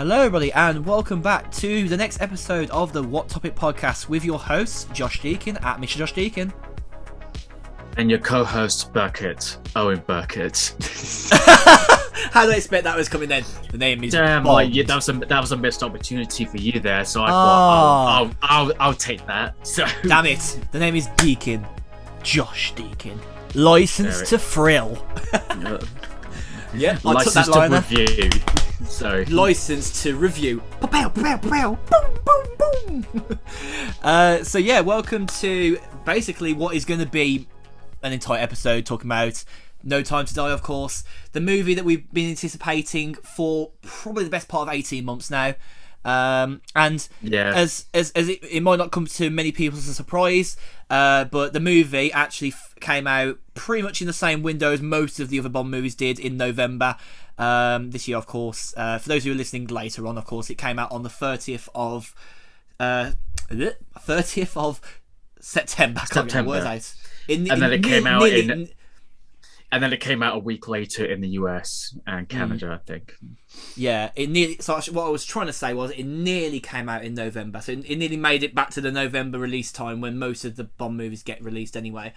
Hello everybody and welcome back to the next episode of the What Topic podcast with your host Josh Deakin at Mr. Josh Deakin. And your co-host Burkett, Owun Burkett. How did I expect that was coming then? The name is damn, that was a missed opportunity for you there, so I thought I'll take that. So damn it, the name is Deakin. Josh Deakin. Licensed to thrill. Yeah, I took that liner. Licensed to review. So licensed to review. Boom, boom, boom. So yeah, welcome to basically what is going to be an entire episode talking about No Time to Die, of course, the movie that we've been anticipating for probably the best part of 18 months now. And yeah, as it might not come to many people as a surprise, but the movie actually came out pretty much in the same window as most of the other Bond movies did in November this year, of course. For those who are listening later on, of course, it came out on the 30th of September. And then it came out a week later in the US and Canada, I think. Yeah, it nearly. So what I was trying to say was it nearly came out in November. So it nearly made it back to the November release time when most of the Bond movies get released anyway.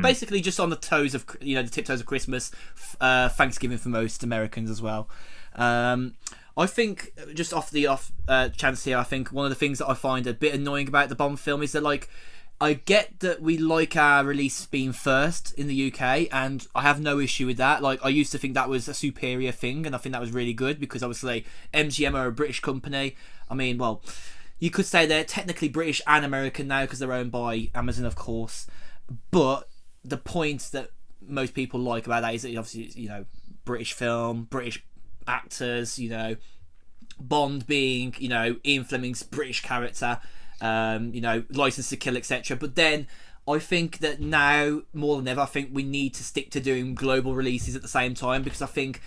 Basically just on the toes of the tiptoes of Christmas, Thanksgiving for most Americans as well. I think just off chance here, I think one of the things that I find a bit annoying about the Bond film is that I get that we like our release being first in the UK, and I have no issue with that. I used to think that was a superior thing, and I think that was really good because obviously MGM are a British company. I mean, well, you could say they're technically British and American now because they're owned by Amazon, of course. But the point that most people like about that is that obviously, British film, British actors, Bond being, Ian Fleming's British character. License to Kill, etc. But then I think that now more than ever, I think we need to stick to doing global releases at the same time because I think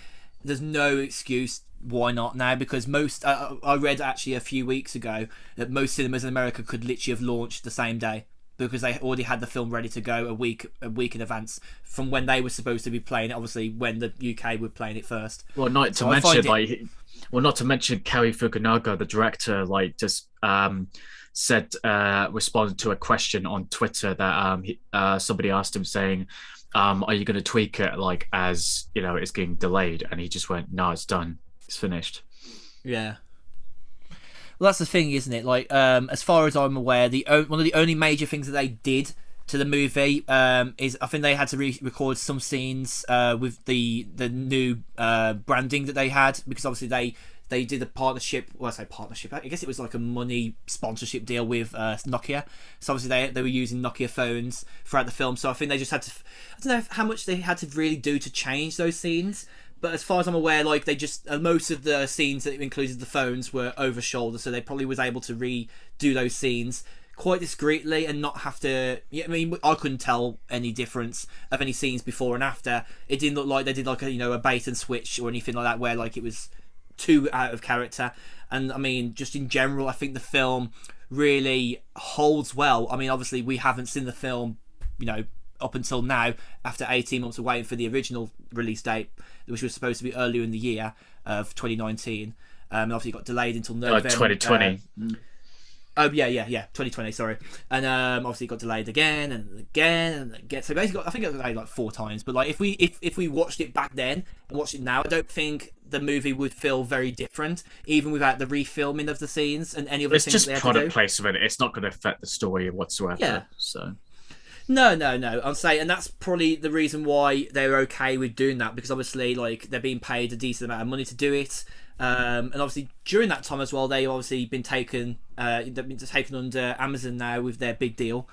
there's no excuse why not now, because most I read actually a few weeks ago that most cinemas in America could literally have launched the same day because they already had the film ready to go a week in advance from when they were supposed to be playing it, obviously when the UK were playing it first. Well, not to mention Cary Fukunaga, the director, responded to a question on Twitter that somebody asked him saying, are you going to tweak it as it's getting delayed, and he just went, no, it's done, it's finished. Yeah, well, that's the thing, isn't it? As far as I'm aware, one of the only major things that they did to the movie is I think they had to record some scenes with the new branding that they had, because obviously they did a partnership. Well, I say partnership. I guess it was like a money sponsorship deal with Nokia. So obviously they were using Nokia phones throughout the film. So I think they just had to. I don't know how much they had to really do to change those scenes. But as far as I'm aware, they just most of the scenes that included the phones were over shoulder. So they probably was able to redo those scenes quite discreetly and not have to. Yeah, I mean, I couldn't tell any difference of any scenes before and after. It didn't look like they did a bait and switch or anything like that where it was too out of character. And I mean, just in general, I think the film really holds well. I mean, obviously we haven't seen the film up until now after 18 months of waiting for the original release date, which was supposed to be earlier in the year of 2019, and obviously it got delayed until November 2020. 2020, sorry. And obviously it got delayed again and again and again. So basically I think it got delayed 4 times. But if we watched it back then and watched it now, I don't think the movie would feel very different, even without the refilming of the scenes and any other things. It's just product placement. It's not going to affect the story whatsoever. Yeah. So No. I'm saying, and that's probably the reason why they're okay with doing that, because obviously they're being paid a decent amount of money to do it. And obviously during that time as well, they've obviously been taken under Amazon now with their big deal.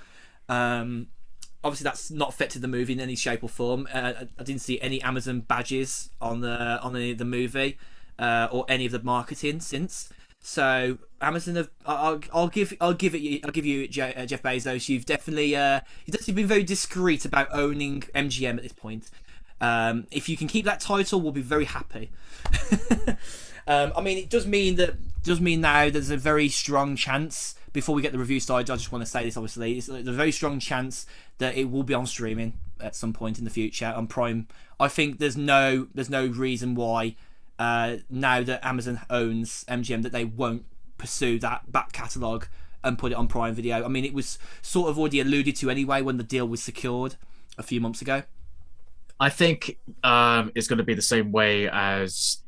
Obviously that's not affected the movie in any shape or form. I didn't see any Amazon badges on the movie or any of the marketing since. So Amazon have, I'll give you Jeff Bezos. You've definitely been very discreet about owning MGM at this point. If you can keep that title, we'll be very happy. I mean, it does mean now there's a very strong chance. Before we get the review started, I just want to say this. Obviously, there's a very strong chance that it will be on streaming at some point in the future on Prime. I think there's no reason why now that Amazon owns MGM, that they won't pursue that back catalogue and put it on Prime Video. I mean, it was sort of already alluded to anyway when the deal was secured a few months ago. I think it's going to be the same way as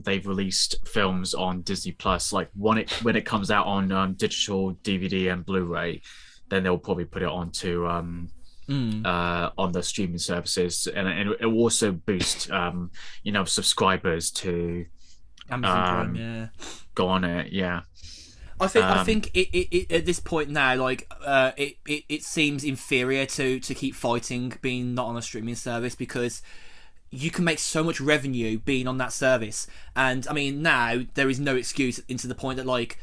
they've released films on Disney Plus. Like when it comes out on digital DVD and Blu-ray, then they'll probably put it onto on the streaming services, and it will also boost subscribers to Amazon Prime, go on it. Yeah. I think it at this point now, like it seems inferior to keep fighting being not on a streaming service, because you can make so much revenue being on that service. And I mean, now there is no excuse, into the point that like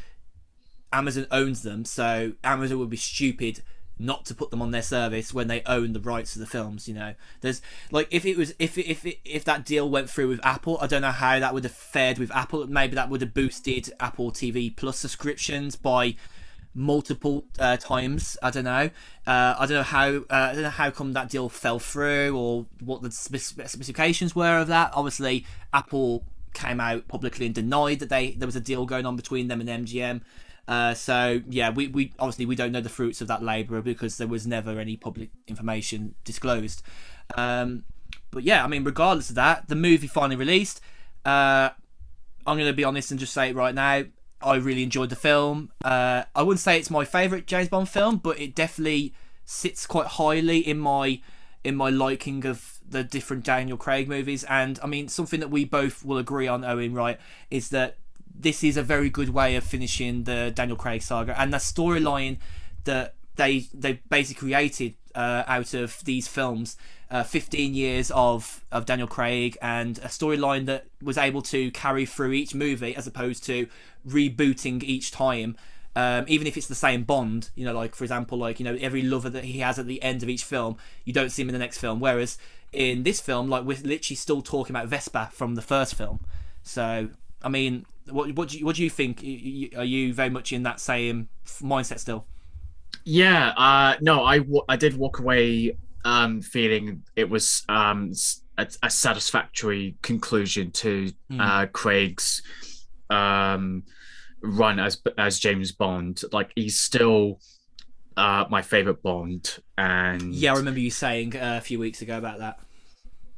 Amazon owns them, so Amazon would be stupid not to put them on their service when they own the rights to the films. You know, there's like if that deal went through with Apple, I don't know how that would have fared with Apple. Maybe that would have boosted Apple TV Plus subscriptions by multiple times. I don't know. I don't know how come that deal fell through, or what the specifications were of that. Obviously, Apple came out publicly and denied that there was a deal going on between them and MGM. So yeah, we obviously we don't know the fruits of that labour, because there was never any public information disclosed. But yeah, I mean, regardless of that, the movie finally released. I'm going to be honest and just say it right now. I really enjoyed the film. I wouldn't say it's my favourite James Bond film, but it definitely sits quite highly in my liking of the different Daniel Craig movies. And I mean, something that we both will agree on, Owun, right, is that this is a very good way of finishing the Daniel Craig saga, and the storyline that they basically created out of these films, 15 years of Daniel Craig, and a storyline that was able to carry through each movie, as opposed to rebooting each time. Even if it's the same Bond, you know, like for example, like, you know, every lover that he has at the end of each film, you don't see him in the next film. Whereas in this film, like, we're literally still talking about Vespa from the first film. So I mean, what do you think? Are you very much in that same mindset still? Yeah, no, I did walk away feeling it was a satisfactory conclusion to Craig's run as James Bond. Like, he's still my favorite Bond, and yeah, I remember you saying a few weeks ago about that.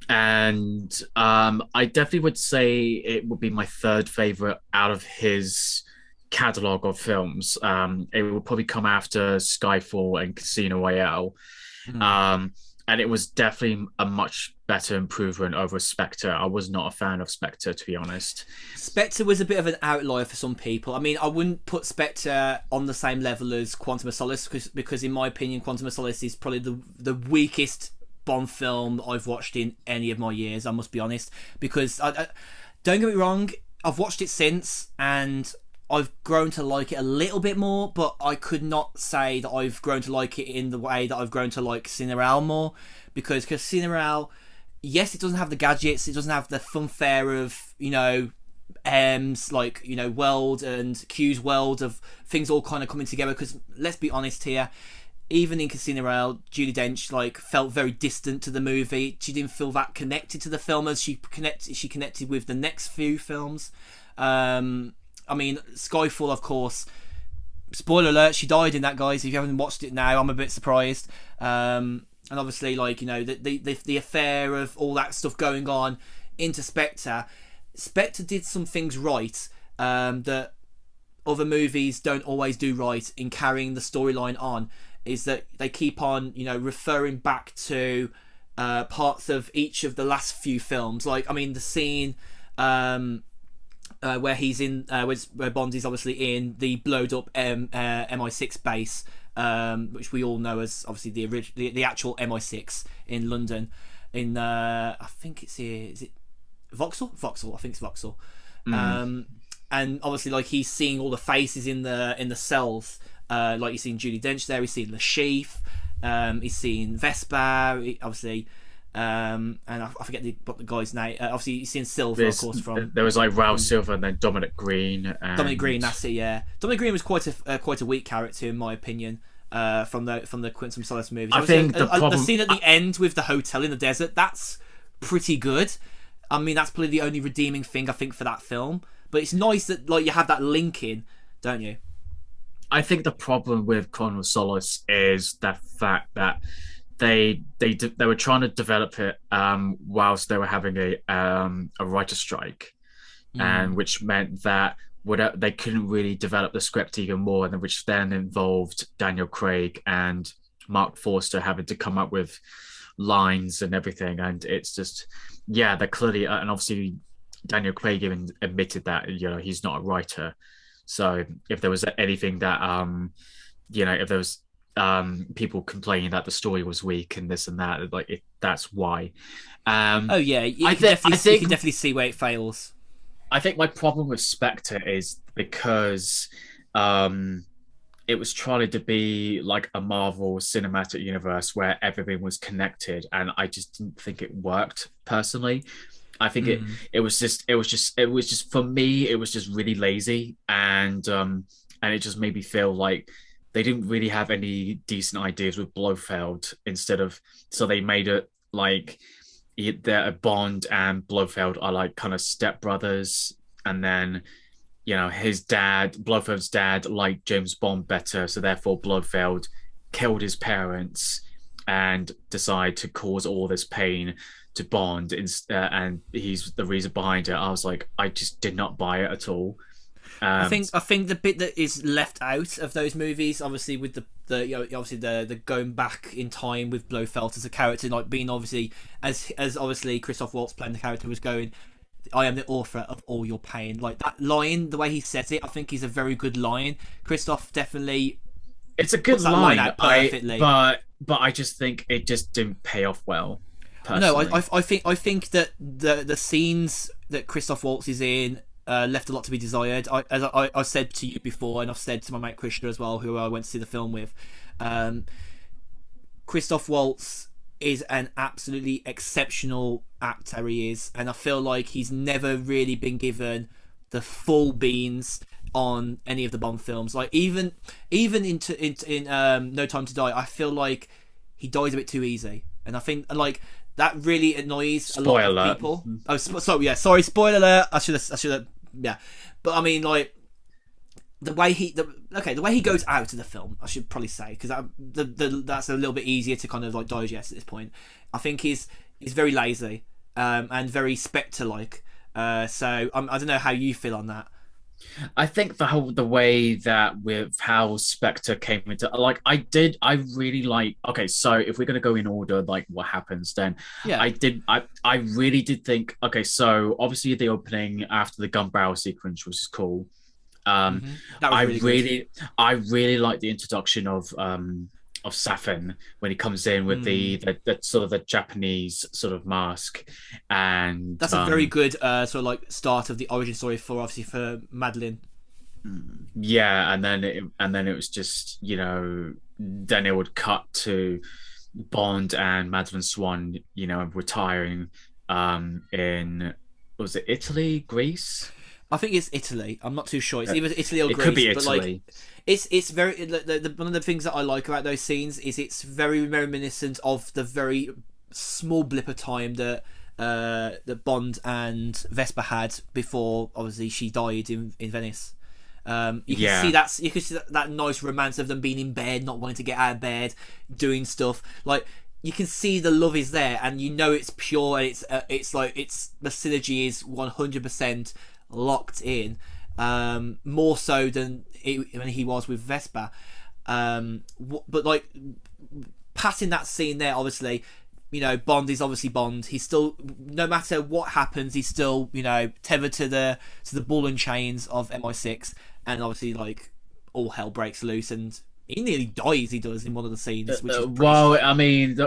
And I definitely would say it would be my third favorite out of his catalogue of films. It will probably come after Skyfall and Casino Royale. And it was definitely a much better improvement over Spectre. I was not a fan of Spectre, to be honest. Spectre was a bit of an outlier for some people. I mean, I wouldn't put Spectre on the same level as Quantum of Solace, because in my opinion, Quantum of Solace is probably the weakest Bond film I've watched in any of my years, I must be honest. Because I don't get me wrong, I've watched it since and I've grown to like it a little bit more, but I could not say that I've grown to like it in the way that I've grown to like Casino Royale more. Because Casino Royale, yes, it doesn't have the gadgets, it doesn't have the funfair of, you know, M's, like, you know, world and Q's world of things all kind of coming together. Because let's be honest here, even in Casino Royale, Judi Dench like felt very distant to the movie. She didn't feel that connected to the film as she connected with the next few films. I mean, Skyfall, of course. Spoiler alert: she died in that, guys. If you haven't watched it now, I'm a bit surprised. And obviously, like, you know, the affair of all that stuff going on into Spectre. Spectre did some things right that other movies don't always do right in carrying the storyline on. Is that they keep on, you know, referring back to parts of each of the last few films. Like, I mean, the scene where he's in, where Bond is obviously in the blowed up MI6 base, which we all know as obviously the actual MI6 in London. In I think it's here. Is it Vauxhall? Vauxhall. I think it's Vauxhall. And obviously, like, he's seeing all the faces in the cells. Like, you've seen Judi Dench there, he's seen Le Chiffre, he's seen Vespa, obviously, and I forget what the guy's name. Obviously, you've seen Silver, of course. There was like Raoul Silver and then Dominic Green. Dominic Green, that's it. Yeah, Dominic Green was quite a weak character in my opinion. From the Quantum of Solace movies, I think the scene at the end with the hotel in the desert, that's pretty good. I mean, that's probably the only redeeming thing I think for that film. But it's nice that like you have that link in, don't you? I think the problem with Quantum of Solace is the fact that they were trying to develop it whilst they were having a writer strike, and which meant that they couldn't really develop the script even more, and which then involved Daniel Craig and Mark Forster having to come up with lines and everything. And it's just, yeah, they're clearly, and obviously Daniel Craig even admitted that, you know, he's not a writer. So if there was anything that, you know, if there was people complaining that the story was weak and this and that, like that's why. Oh yeah, you can definitely see where it fails. I think my problem with Spectre is because it was trying to be like a Marvel cinematic universe where everything was connected, and I just didn't think it worked personally. I think it was just for me, it was just really lazy, and it just made me feel like they didn't really have any decent ideas with Blofeld. So they made it like Bond and Blofeld are like kind of stepbrothers, and then, you know, Blofeld's dad liked James Bond better, so therefore Blofeld killed his parents and decided to cause all this pain to Bond, and he's the reason behind it. I was like, I just did not buy it at all. I think the bit that is left out of those movies, obviously with the you know, obviously the going back in time with Blofeld as a character, like being obviously as obviously Christoph Waltz playing the character was going, I am the author of all your pain. Like that line, the way he says it, I think is a very good line. Christoph definitely. It's a good line out perfectly. But I just think it just didn't pay off well. Personally. No, I think that the scenes that Christoph Waltz is in left a lot to be desired. As I said to you before, and I've said to my mate Krishna as well, who I went to see the film with. Christoph Waltz is an absolutely exceptional actor. He is, and I feel like he's never really been given the full beans on any of the Bond films. Like even in No Time to Die, I feel like he dies a bit too easy, and I think like that really annoys a lot of people. Oh, sorry, spoiler alert. I should have, yeah. But I mean, like the way he goes out of the film, I should probably say, because that's a little bit easier to kind of like digest at this point. I think he's very lazy and very Spectre-like. So I don't know how you feel on that. I think the way that with how Spectre came into, like, I really like, okay, so if we're going to go in order, like what happens then, yeah, I really did think, okay, so obviously the opening after the gun barrel sequence, which is cool. That was I really like the introduction of Safin when he comes in with the sort of the Japanese sort of mask, and that's a very good sort of like start of the origin story for Madeline. Yeah, and then it was just, you know, then it would cut to Bond and Madeline Swan, you know, retiring in, was it Italy, Greece? I think it's Italy. I'm not too sure. It's either Italy or Greece. It could be Italy. But like, it's very one of the things that I like about those scenes is it's very reminiscent of the very small blip of time that Bond and Vesper had before obviously she died in Venice. You can see that nice romance of them being in bed, not wanting to get out of bed, doing stuff. Like you can see the love is there, and you know it's pure. And it's like the synergy is 100% locked in, more so than when he was with Vesper. But like passing that scene there, obviously, you know, Bond is obviously Bond. He's still, no matter what happens, he's still, you know, tethered to the ball and chains of MI6, and obviously like all hell breaks loose and he nearly dies. He does in one of the scenes. Which is I mean,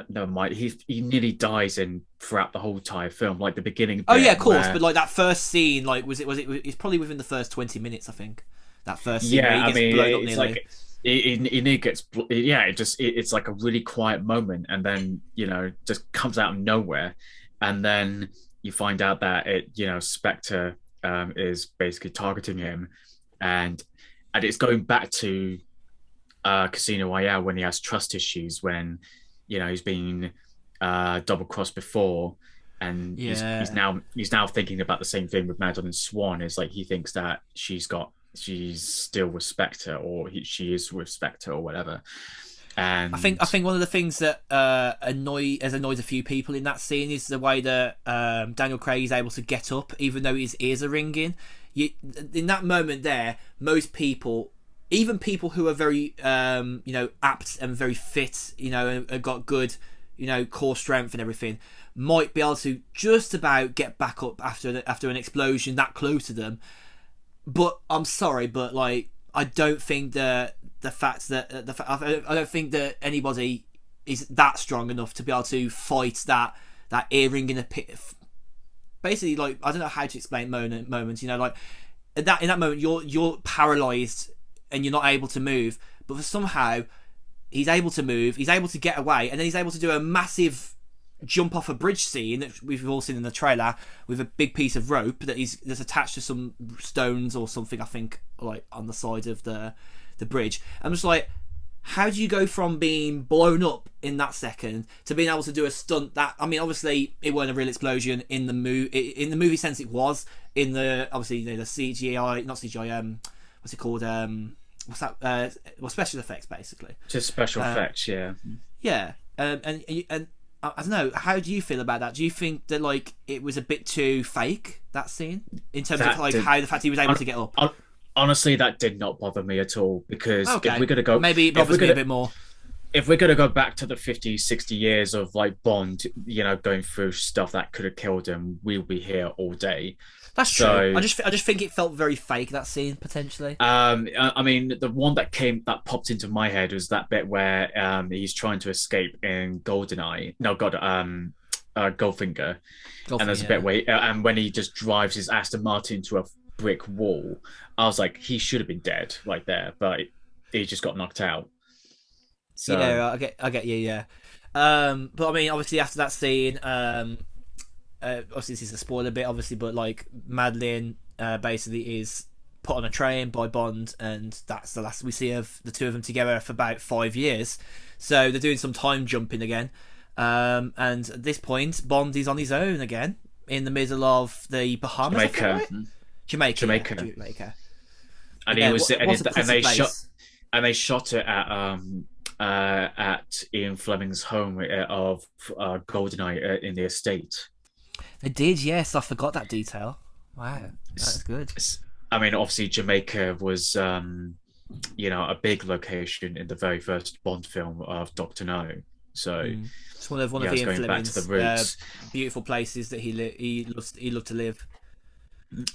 never mind. He nearly dies throughout the whole entire film, like the beginning. Oh yeah, of course. But like that first scene, like it's probably within the first 20 minutes, I think. That first scene where he gets blown up nearly. Like he nearly gets. Yeah, it's like a really quiet moment, and then, you know, just comes out of nowhere, and then you find out that Spectre is basically targeting him, and it's going back to Casino Royale when he has trust issues, when, you know, he's been double crossed before, and Yeah. he's now thinking about the same thing with Madeline Swan. Is like he thinks that she's still with Spectre, or she is with Spectre, or whatever. And I think one of the things that has annoyed a few people in that scene is the way that Daniel Craig is able to get up even though his ears are ringing. In that moment there, most people, even people who are very apt and very fit, and got good core strength and everything, might be able to just about get back up after an explosion that close to them. But I'm sorry, but like I don't think I don't think that anybody is that strong enough to be able to fight that earring in a pit. Basically, like I don't know how to explain moments. Like in that moment, you're paralyzed and you're not able to move. But somehow, he's able to move. He's able to get away, and then he's able to do a massive jump off a bridge scene that we've all seen in the trailer with a big piece of rope that's attached to some stones or something. I think like on the side of the bridge. I'm just like, how do you go from being blown up in that second to being able to do a stunt that, I mean, obviously it wasn't a real explosion in the movie sense. It was in the obviously the CGI, not CGI. What's it called? What's that? Special effects basically. Just special effects, yeah. Yeah, and I don't know. How do you feel about that? Do you think that like it was a bit too fake, that scene, in terms of like how the fact he was able to get up? Honestly, that did not bother me at all, because if we're gonna go, maybe it bothers me a bit more. If we're gonna go back to the 50, 60 years of like Bond, going through stuff that could have killed him, we'll be here all day. That's true. I just think it felt very fake, that scene, potentially. I mean, the one that popped into my head was that bit where he's trying to escape in GoldenEye. No, Goldfinger. And there's a bit where and when he just drives his Aston Martin into a brick wall, I was like, he should have been dead right there, but he just got knocked out. So yeah, I get you, yeah. But I mean, obviously after that scene, obviously this is a spoiler bit, obviously, but like Madeline basically is put on a train by Bond, and that's the last we see of the two of them together for about 5 years. So they're doing some time jumping again, and at this point Bond is on his own again in the middle of the Bahamas. Jamaica. And he was and they shot it at Ian Fleming's home of GoldenEye in the estate. They did, yes. I forgot that detail. Wow, that's good. I mean, obviously Jamaica was, a big location in the very first Bond film of Dr. No. So it's one of Ian Fleming's beautiful places that he loved to live.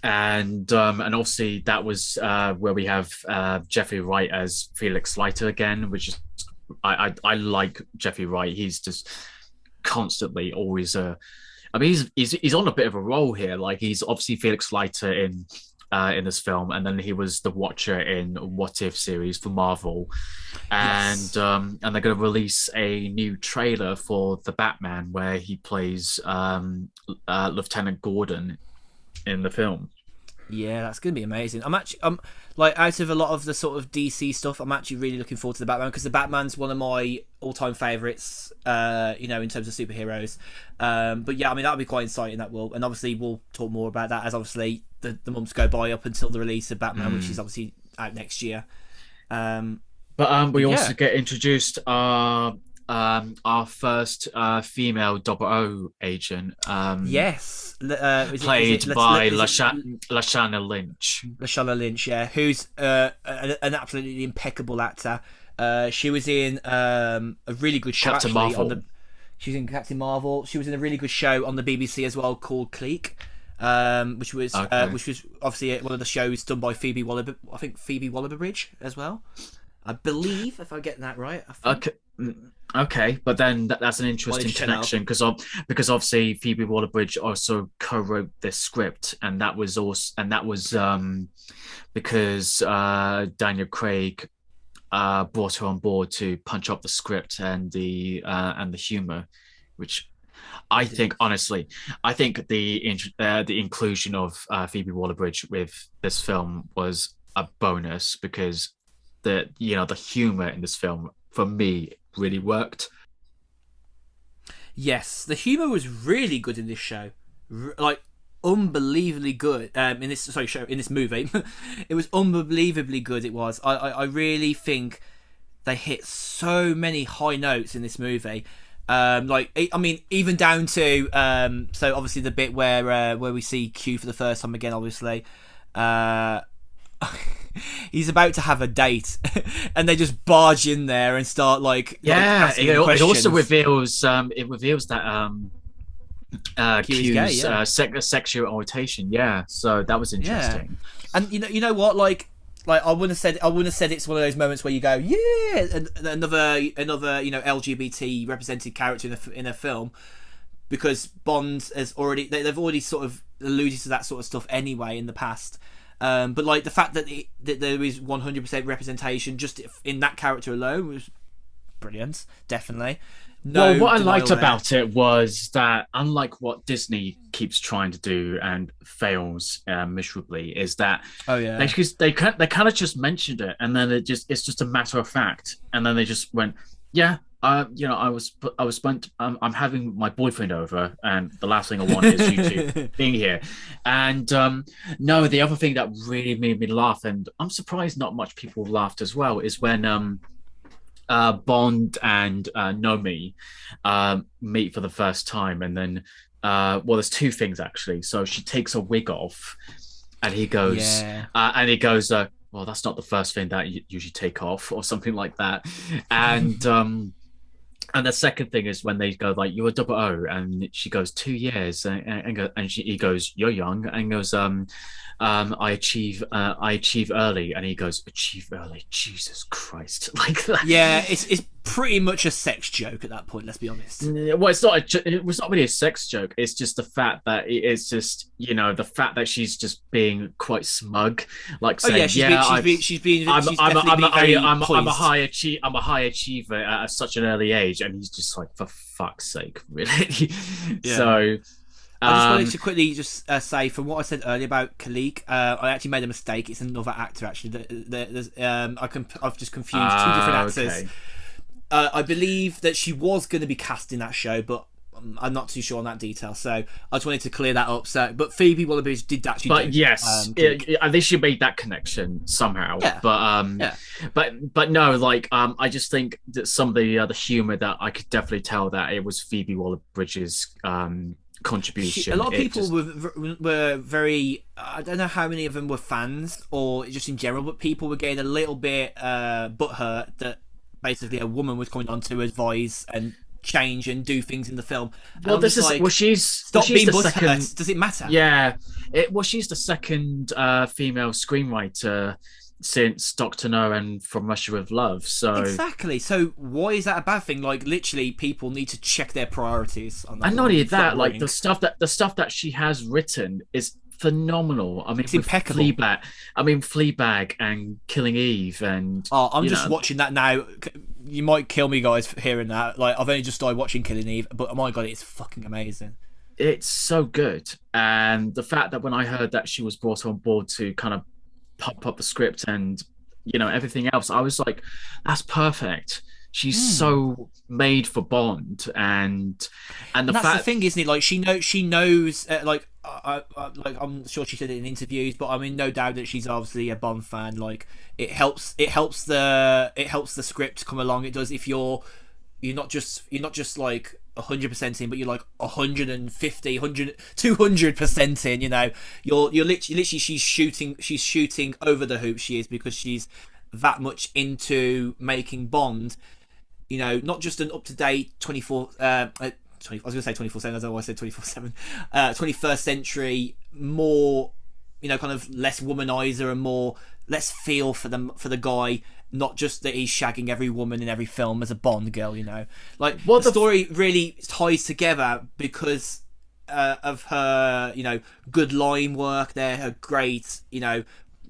And obviously that was where we have Jeffrey Wright as Felix Leiter again, which is I like Jeffrey Wright. He's just constantly always I mean, he's on a bit of a roll here. Like, he's obviously Felix Leiter in this film, and then he was the Watcher in What If series for Marvel, and they're going to release a new trailer for the Batman where he plays Lieutenant Gordon in the film. Yeah, that's going to be amazing. I'm like, out of a lot of the sort of DC stuff, I'm actually really looking forward to the Batman, because the Batman's one of my all-time favourites, in terms of superheroes. But yeah, I mean, that'll be quite exciting, that will. And obviously we'll talk more about that as obviously the months go by up until the release of Batman, which is obviously out next year. But we also get introduced our first female 000 agent. Yes. Played by Lashana Lynch. Lashana Lynch, yeah, who's an absolutely impeccable actor. She was in a really good show, Captain Marvel. She was in Captain Marvel. She was in a really good show on the BBC as well called Clique, which was obviously one of the shows done by Phoebe Waller-Bridge as well. I believe, if I get that right. Okay, but then that's an interesting connection, because obviously Phoebe Waller-Bridge also co-wrote this script, and that was because Daniel Craig brought her on board to punch up the script and the humor, which I think, honestly, the inclusion of Phoebe Waller-Bridge with this film was a bonus, because the humor in this film for me really worked. Yes, the humor was really good in this show, like unbelievably good. In this movie, it was unbelievably good. It was. I really think they hit so many high notes in this movie. Even down to so obviously the bit where we see Q for the first time again. Obviously, he's about to have a date, and they just barge in there and start it also reveals that Q's sexual orientation. Yeah, so that was interesting. Yeah. And you know what, like I wouldn't have said it's one of those moments where you go, yeah, another LGBT represented character in a film, because Bond they've already sort of alluded to that sort of stuff anyway in the past. But like the fact that there is 100% representation just in that character alone was brilliant, definitely. What I liked about it was that, unlike what Disney keeps trying to do and fails miserably, is that they kind of just mentioned it, and then it's just a matter of fact, and then they just went, I'm having my boyfriend over, and the last thing I want is you two being here. And no, the other thing that really made me laugh, and I'm surprised not much people laughed as well, is when Bond and Nomi meet for the first time, and then there's two things actually. So she takes her wig off, and he goes, well, that's not the first thing that you usually take off, or something like that. And and the second thing is when they go like, "You're a double O," and she goes, 2 years, and he goes, "You're young," and goes, I achieve early," and he goes, "Achieve early, Jesus Christ!" Like that. Yeah, it's pretty much a sex joke at that point. Let's be honest. Well, it was not really a sex joke. It's just the fact that it's just, the fact that she's just being quite smug, like saying, I'm a high achiever at such an early age, and he's just like, for fuck's sake, really. Yeah. So. I just wanted to quickly just say, from what I said earlier about Khalik, I actually made a mistake. It's another actor, actually. I've just confused two different actors. Okay. I believe that she was going to be cast in that show, but I'm not too sure on that detail. So I just wanted to clear that up. But Phoebe Waller-Bridge did actually. But yes, at least you made that connection somehow. Yeah. But no, like I just think that some of the humor that I could definitely tell that it was Phoebe Waller-Bridge's contribution. A lot of people were very, I don't know how many of them were fans or just in general, but people were getting a little bit butthurt that basically a woman was coming on to advise and change and do things in the film. Well, this is she's being the second. Does it matter? Yeah, she's the second female screenwriter since Dr. No and From Russia with Love. So exactly. So why is that a bad thing? Like, literally, people need to check their priorities on that. And not only that, like the stuff that she has written is phenomenal. I mean, it's impeccable. Fleabag and Killing Eve, and I'm just watching that now. You might kill me, guys, for hearing that. Like, I've only just started watching Killing Eve, but oh my god, it's fucking amazing. It's so good. And the fact that when I heard that she was brought on board to kind of pop up the script and everything else, I was like, that's perfect. She's so made for Bond, and that's the thing, isn't it? Like, she knows. Like, I'm sure she said it in interviews, but I mean, no doubt that she's obviously a Bond fan. Like, it helps the script come along. It does if you're not just like 100% in, but you're like 150, 100, 200% in. You're literally she's shooting over the hoop. She is, because she's that much into making Bond. Not just an up-to-date 24. I was going to say 24/7. I don't know why I said 24/7. 21st century, more, kind of less womanizer and more less feel for the guy. Not just that he's shagging every woman in every film as a Bond girl. Like, the story really ties together because of her, good line work there, her great,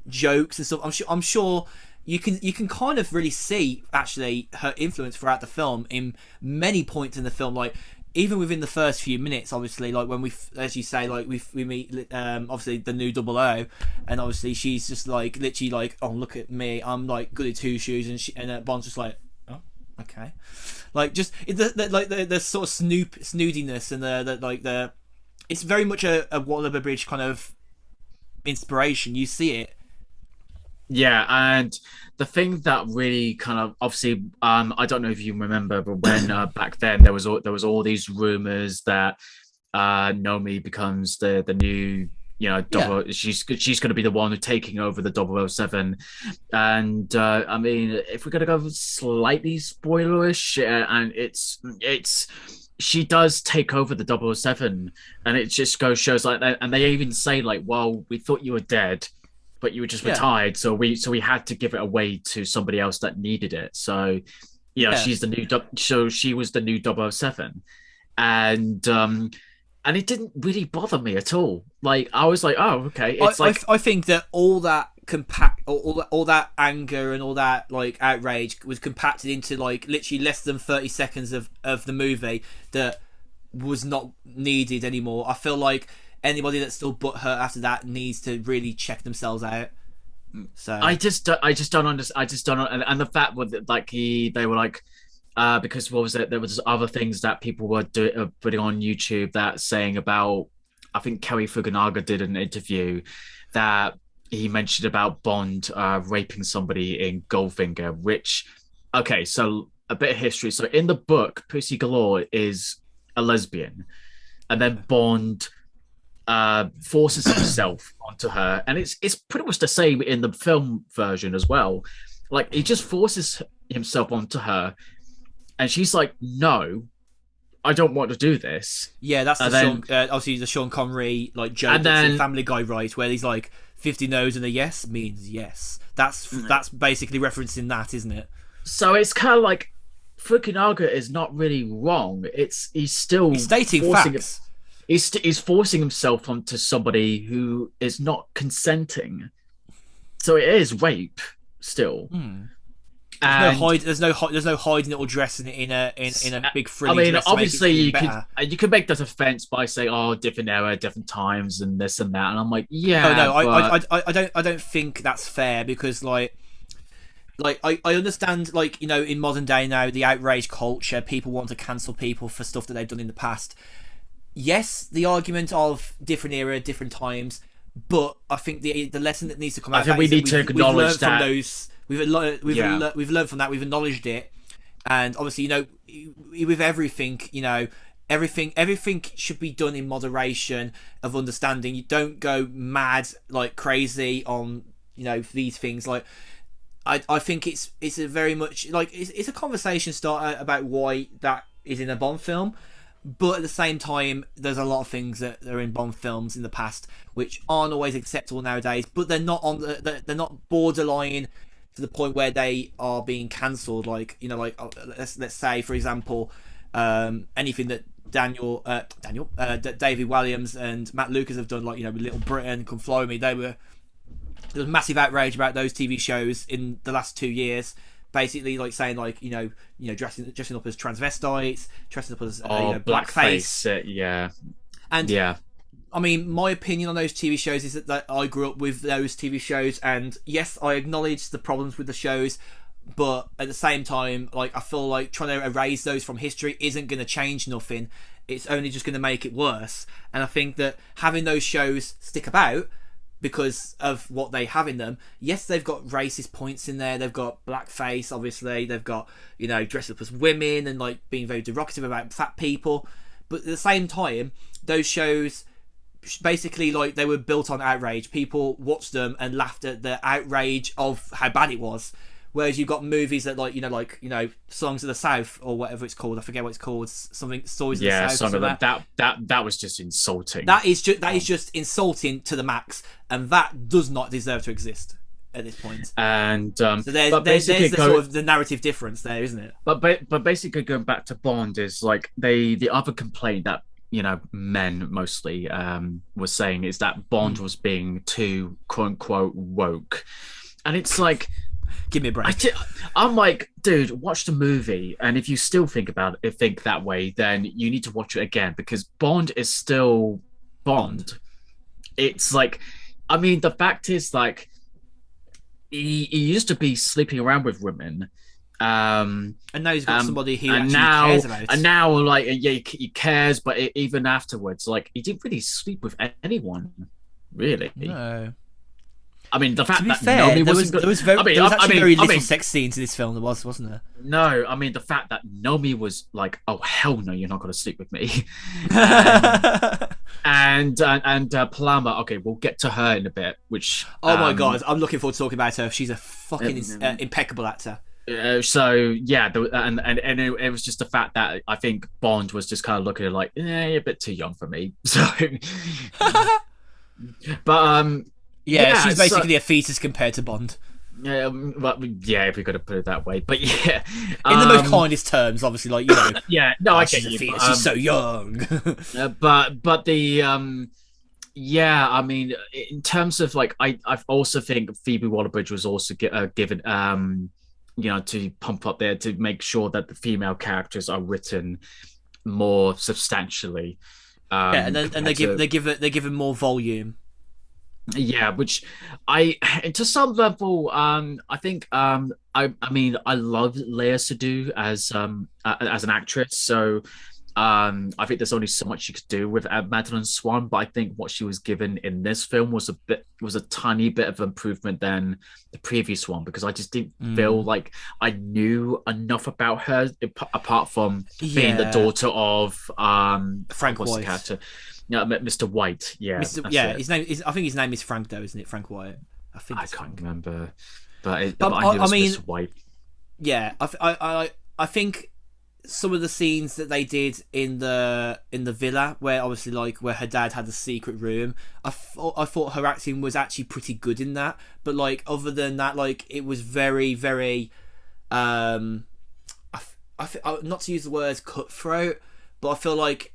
jokes and stuff. I'm sure. You can kind of really see actually her influence throughout the film in many points in the film, like even within the first few minutes. Obviously, like when as you say, like we meet obviously the new 00, and obviously she's just like literally like, oh, look at me, I'm like goody two shoes, and Bond's just like, oh, Okay. Like just the sort of snoodiness and the it's very much a Wallaby Bridge kind of inspiration. You see it. Yeah, and the thing that really kind of obviously, I don't know if you remember, but when back then there was all these rumors that Nomi becomes the new, you know, she's going to be the one who's taking over the 007. And I mean, if we're going to go slightly spoilerish, and it's she does take over the 007, and it just shows like that. And they even say like, well, we thought you were dead, but you were just retired, so we had to give it away to somebody else that needed it. So she's the new, so she was the new 007. And it didn't really bother me at all. Like, I was like, oh, okay. It's I think that all that all that anger and all that like outrage was compacted into like literally less than 30 seconds of the movie that was not needed anymore. I feel like anybody that's still butthurt after that needs to really check themselves out. So I just don't understand. I just don't. And the fact was that like they were like, because what was it? There was other things that people were putting on YouTube that saying about. I think Kerry Fukunaga did an interview that he mentioned about Bond raping somebody in Goldfinger. Which, okay, so a bit of history. So in the book, Pussy Galore is a lesbian, and then Bond forces himself onto her, and it's pretty much the same in the film version as well. Like, he just forces himself onto her, and she's like, "No, I don't want to do this." Yeah, that's obviously the Sean Connery like joke that's in Family Guy, right? Where he's like, 50 no's and a yes means yes. That's basically referencing that, isn't it? So it's kind of like Fukunaga is not really wrong. He's stating facts. He's forcing himself onto somebody who is not consenting, so it is rape still. There's no hiding it or dressing it in a big frilly. I mean, obviously you could make that offense by saying, "Oh, different era, different times, and this and that," and I'm like, yeah. No, I don't think that's fair, because like I understand, like, you know, in modern day now, the outrage culture, people want to cancel people for stuff that they've done in the past. Yes, the argument of different era, different times, but I think the lesson that needs to come out. I think we need to acknowledge that we've learned from that. We've acknowledged it, and obviously, you know, with everything, you know, everything should be done in moderation of understanding. You don't go mad like crazy on, you know, these things. Like, I think it's a very much like it's a conversation starter about why that is in a Bond film. But at the same time, there's a lot of things that are in Bond films in the past which aren't always acceptable nowadays. But they're not they're not borderline to the point where they are being cancelled. Like, you know, like let's say, for example, anything that David Walliams and Matt Lucas have done, like, you know, with Little Britain, Come Fly With Me. There was massive outrage about those TV shows in the last 2 years. Basically, like saying, like, you know, dressing up as transvestites, dressing up as blackface, and I mean, my opinion on those TV shows is that I grew up with those TV shows, and yes, I acknowledge the problems with the shows, but at the same time, like, I feel like trying to erase those from history isn't going to change nothing. It's only just going to make it worse. And I think that having those shows stick about because of what they have in them. Yes, they've got racist points in there. They've got blackface, obviously. They've got, you know, dressed up as women and, like, being very derogative about fat people. But at the same time, those shows, basically, like, they were built on outrage. People watched them and laughed at the outrage of how bad it was. Whereas you've got movies that, like, you know, Songs of the South, or whatever it's called. I forget what it's called. Something, Stories of the South. Yeah, that was just insulting. That is just insulting to the max, and that does not deserve to exist at this point. And so there's the sort of the narrative difference there, isn't it? But basically, going back to Bond, is like the other complaint that, you know, men mostly was saying is that Bond was being too quote unquote woke, and it's like, give me a break. I'm like, dude, watch the movie, and if you still think that way, then you need to watch it again, because Bond is still Bond. It's like, I mean, the fact is, like, he used to be sleeping around with women, And now he's got somebody who and actually now, cares about it. And now, like, yeah, he cares, but even afterwards, like, he didn't really sleep with anyone, really. No. I mean, the fact To be that fair, Nomi there wasn't was good. actually very little sex scenes in this film. There wasn't there? No, I mean the fact that Nomi was like, "Oh hell no, you're not going to sleep with me," and Palama. Okay, we'll get to her in a bit. Which oh my god, I'm looking forward to talking about her. She's a fucking impeccable actor. So yeah, and it was just the fact that I think Bond was just kind of looking at it like, you're a bit too young for me. So, but yeah, she's basically a fetus compared to Bond. Yeah, but yeah, if we could have put it that way. But yeah, in the most kindest terms, obviously, like, you know. Yeah, no, I get she's you. A fetus, she's so young. But the yeah, I mean, in terms of like, I also think Phoebe Waller-Bridge was also given you know, to pump up there to make sure that the female characters are written more substantially. Yeah, and they give it more volume. Yeah, which to some level, I think I mean I love Léa Seydoux as an actress, so I think there's only so much she could do with Madeline Swan, but I think what she was given in this film was a tiny bit of improvement than the previous one, because I just didn't feel like I knew enough about her apart from being the daughter of Frank what's White. the character? Yeah, Mr. White. Yeah, his name is. I think his name is Frank, though, isn't it? Frank White. I can't Frank. Remember, but I mean, Mr. White. Yeah, I think some of the scenes that they did in the villa, where obviously like where her dad had the secret room, I thought her acting was actually pretty good in that. But like other than that, like it was very very, not to use the words cutthroat. But I feel like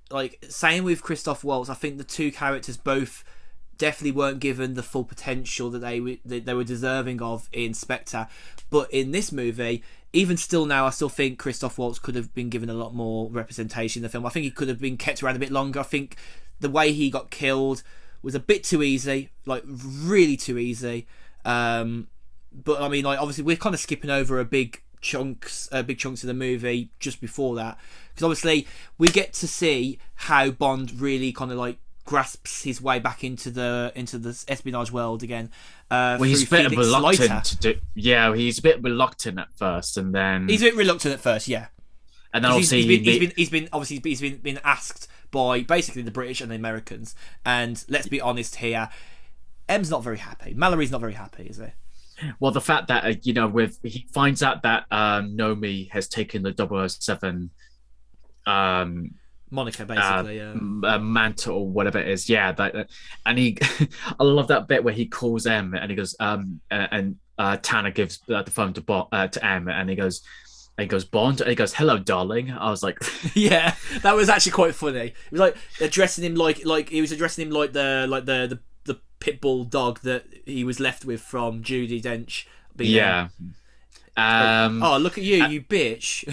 same with Christoph Waltz, I think the two characters both definitely weren't given the full potential that they were deserving of in Spectre. But in this movie, even still now, I still think Christoph Waltz could have been given a lot more representation in the film. I think he could have been kept around a bit longer. I think the way he got killed was a bit too easy, like really too easy. But I mean, like obviously we're kind of skipping over big chunks of the movie just before that, because obviously we get to see how Bond really kind of like grasps his way back into the espionage world again. Well, he's a bit reluctant to do. Yeah, he's a bit reluctant at first, and then he's a bit reluctant at first. Yeah, and then obviously he's been asked by basically the British and the Americans, and let's be honest here, M's not very happy. Mallory's not very happy, is he? Well, the fact that you know, he finds out that Nomi has taken the 007 moniker, basically, mantle or whatever it is. Yeah, and he, I love that bit where he calls M and he goes, and Tanner gives the phone to M, and he goes Bond, and he goes, "Hello, darling." I was like, yeah, that was actually quite funny. It was like addressing him like he was addressing him like the pit bull dog that he was left with from Judi Dench. Yeah. Oh, look at you, you bitch.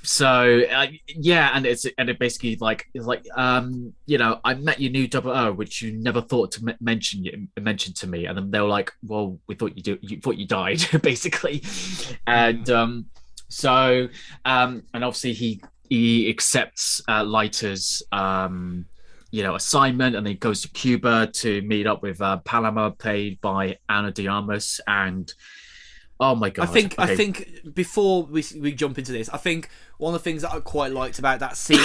So yeah, and it basically it's like you know, I met your new 00, which you never thought to mention to me, and then they were like, well, we thought you thought you died, basically, and so and obviously he accepts Leiter's you know, assignment, and then he goes to Cuba to meet up with Paloma, played by Ana de Armas, and oh my god! I think before we jump into this, I think one of the things that I quite liked about that scene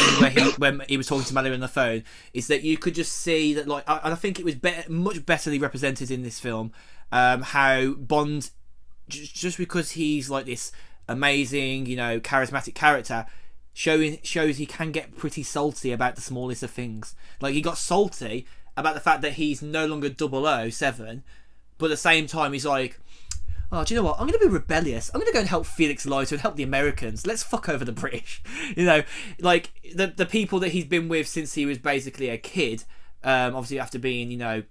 when he was talking to Mallory on the phone is that you could just see that, like, and I think it was much betterly represented in this film, how Bond, just because he's like this amazing, you know, charismatic character, shows he can get pretty salty about the smallest of things. Like, he got salty about the fact that he's no longer 007, but at the same time he's like, oh, do you know what? I'm going to be rebellious. I'm going to go and help Felix Leiter and help the Americans. Let's fuck over the British. You know, like the people that he's been with since he was basically a kid. Obviously, after being, you know,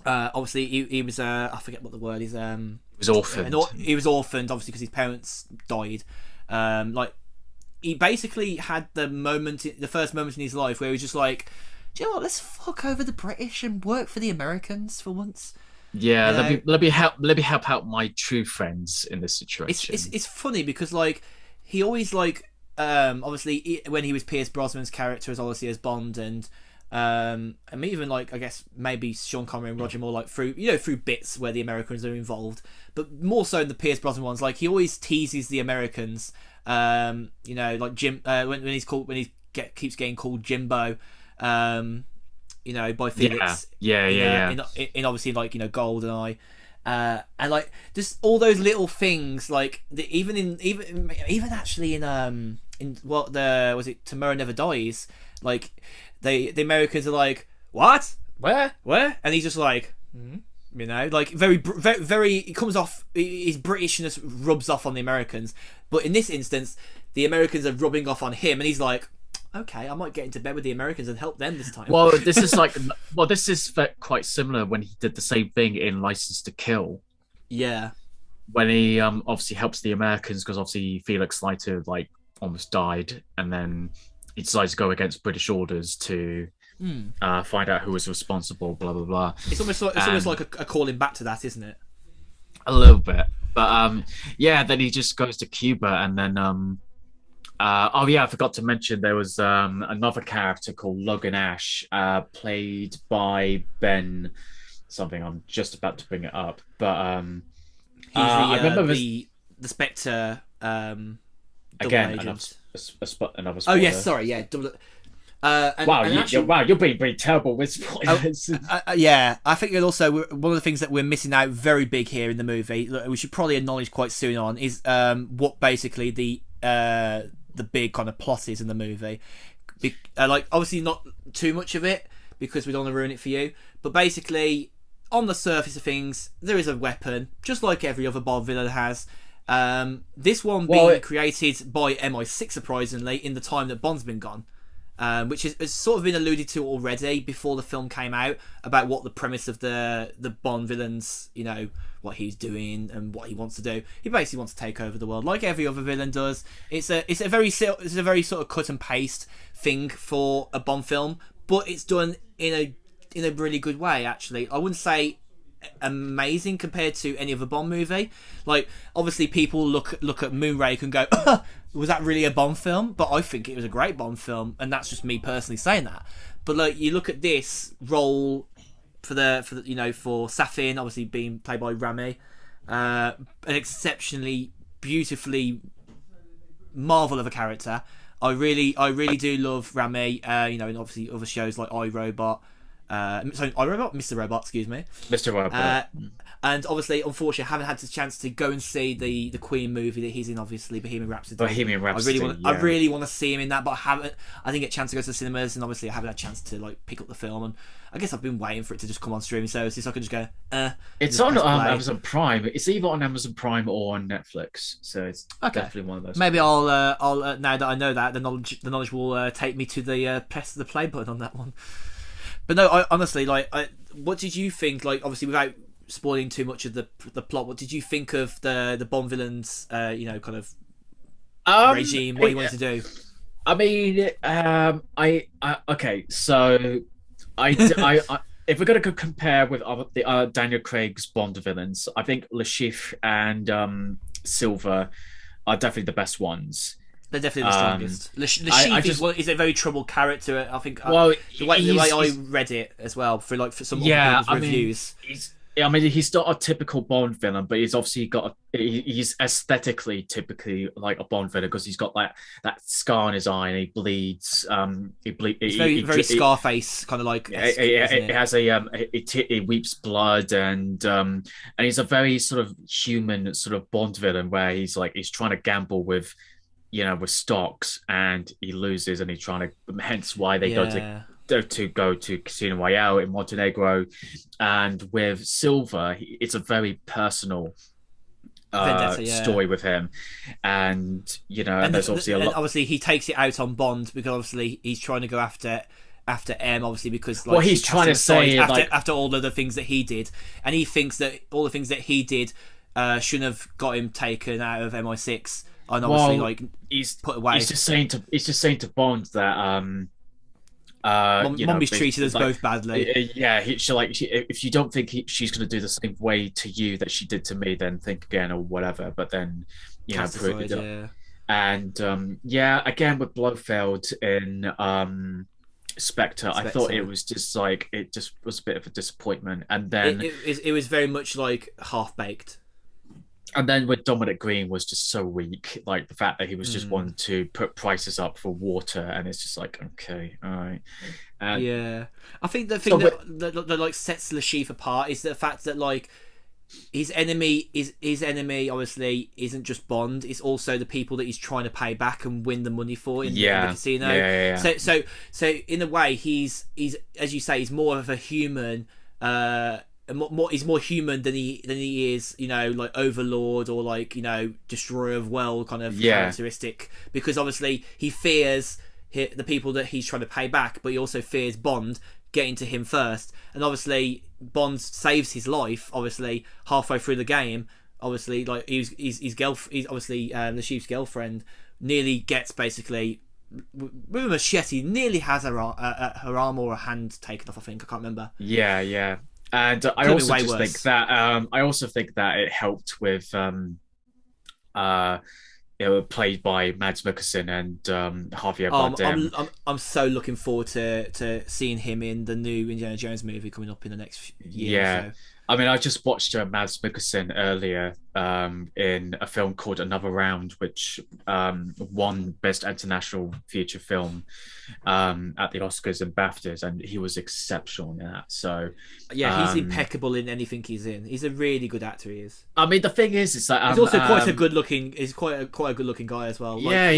obviously he was I forget what the word is. He was orphaned. He was orphaned, obviously, because his parents died. Like, he basically had the first moment in his life where he was just like, do you know what? Let's fuck over the British and work for the Americans for once. Yeah, You know, let me help out my true friends in this it's situation. it's funny because like he always like obviously when he was Pierce Brosnan's character as obviously as Bond and even like I guess maybe Sean Connery and Roger Moore like through bits where the Americans are involved, but more so in the Pierce Brosnan ones. Like he always teases the Americans. Like Jim when he's called keeps getting called Jimbo. By Felix. In obviously like GoldenEye. And like just all those little things like even actually in what the was it Tomorrow Never Dies, like the Americans are like, what, where, and he's just like, like very it comes off, his Britishness rubs off on the Americans, but in this instance the Americans are rubbing off on him and he's like, okay, I might get into bed with the Americans and help them this time. Well, this is quite similar when he did the same thing in License to Kill. Yeah. When he obviously helps the Americans because obviously Felix Leiter like almost died, and then he decides to go against British orders to find out who was responsible. Blah blah blah. It's almost like a calling back to that, isn't it? A little bit, but then he just goes to Cuba, and then I forgot to mention there was another character called Logan Ash, played by Ben something. I'm just about to bring it up, but I remember the Spectre again another spoiler. Oh yes, sorry, yeah. You're being very terrible with spoilers. Yeah, I think that also one of the things that we're missing out very big here in the movie, we should probably acknowledge quite soon on, is what basically the big kind of plot is in the movie. Like obviously not too much of it because we don't want to ruin it for you, but basically on the surface of things there is a weapon just like every other Bond villain has. This one being created by MI6 surprisingly in the time that Bond's been gone, which has sort of been alluded to already before the film came out about what the premise of the Bond villains, what he's doing and what he wants to do. He basically wants to take over the world, like every other villain does. It's a very sort of cut and paste thing for a Bond film, but it's done in a really good way. Actually, I wouldn't say amazing compared to any other Bond movie. Like obviously people look at Moonraker and go, was that really a Bond film? But I think it was a great Bond film, and that's just me personally saying that. But like you look at this role for Safin, obviously being played by Rami, an exceptionally beautifully marvel of a character. I really do love Rami. And obviously other shows like iRobot. Mr. Robot, excuse me. Mr. Robot. And obviously, unfortunately, I haven't had the chance to go and see the Queen movie that he's in, obviously, Bohemian Rhapsody. I really want to see him in that, but I didn't get a chance to go to the cinemas, and obviously I haven't had a chance to like pick up the film, and I guess I've been waiting for it to just come on streaming services so I can just go, It's on Amazon Prime. It's either on Amazon Prime or on Netflix, so it's definitely one of those. Maybe I'll now that I know that, the knowledge will take me to the press the play button on that one. But no, honestly, what did you think? Like, obviously, without spoiling too much of the plot, what did you think of the Bond villains? Kind of regime. What he wanted to do. I mean, okay. So, if we're gonna compare with the Daniel Craig's Bond villains, I think Le Chiffre and Silver are definitely the best ones. They're definitely the strongest. Le Chiffre is a very troubled character. I think. The way I read it as well for some reviews. He's not a typical Bond villain, but he's obviously he's aesthetically typically like a Bond villain because he's got that scar on his eye and he bleeds. It's very Scarface kind of like. It weeps blood and he's a very sort of human sort of Bond villain where he's trying to gamble with stocks and he loses and he's trying to, hence why they go to Casino Royale in Montenegro. And with Silver, it's a very personal story with him, and there's obviously a lot. Obviously, he takes it out on Bond because obviously he's trying to go after M, obviously because he's trying to say after all of the things that he did, and he thinks that all the things that he did shouldn't have got him taken out of MI6. And obviously, he's put away. He's just saying to Bond that Mommy's treated us both badly. Yeah, if you don't think she's going to do the same way to you that she did to me, then think again or whatever. But then, prove it up. Yeah. And again with Blofeld in Spectre, I thought it was just like it just was a bit of a disappointment. And then it was very much like half baked. And then with Dominic Green was just so weak, like the fact that he was just wanting to put prices up for water, and it's just like, okay, all right. I think the thing that like sets Le Chiffre apart is the fact that like his enemy obviously isn't just Bond; it's also the people that he's trying to pay back and win the money for in the casino. Yeah. So in a way, he's as you say, he's more of a human. He's more human than he is, like Overlord or like Destroyer of World kind of characteristic, because obviously he fears the people that he's trying to pay back, but he also fears Bond getting to him first. And obviously Bond saves his life obviously halfway through the game. Obviously, like he's obviously Le Chiffre's girlfriend nearly gets basically with a machete, nearly has her arm or a hand taken off. I think, I can't remember. Yeah. And I also think that it helped with played by Mads Mikkelsen and Javier Bardem. I'm so looking forward to seeing him in the new Indiana Jones movie coming up in the next year. Yeah. Or so. I mean, I just watched Mads Mikkelsen earlier in a film called Another Round, which won Best International Feature Film at the Oscars and BAFTAs, and he was exceptional in that. So yeah, he's impeccable in anything he's in. He's a really good actor. He is. I mean, the thing is, it's like he's also quite a good looking. He's quite a good looking guy as well. Like,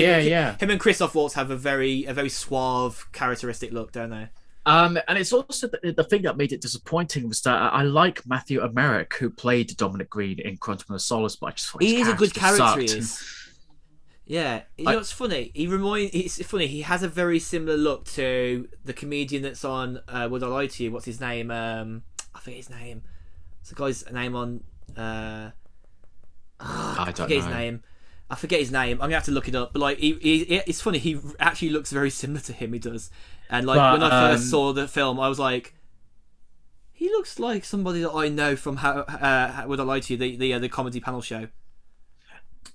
Him and Christoph Waltz have a very suave, characteristic look, don't they? And it's also the thing that made it disappointing was that I like Matthew Emmerich, who played Dominic Green in Quantum of Solace, but I just thought he is a good character. He is. Yeah, it's funny. It's funny. He has a very similar look to the comedian that's on Would I Lie to You? What's his name? I forget his name. It's the guy's name on. I forget his name. I forget his name. I'm gonna have to look it up. But like, it's funny. He actually looks very similar to him. He does. And like when I first saw the film, I was like, he looks like somebody that I know from How Would I Lie to You, the comedy panel show.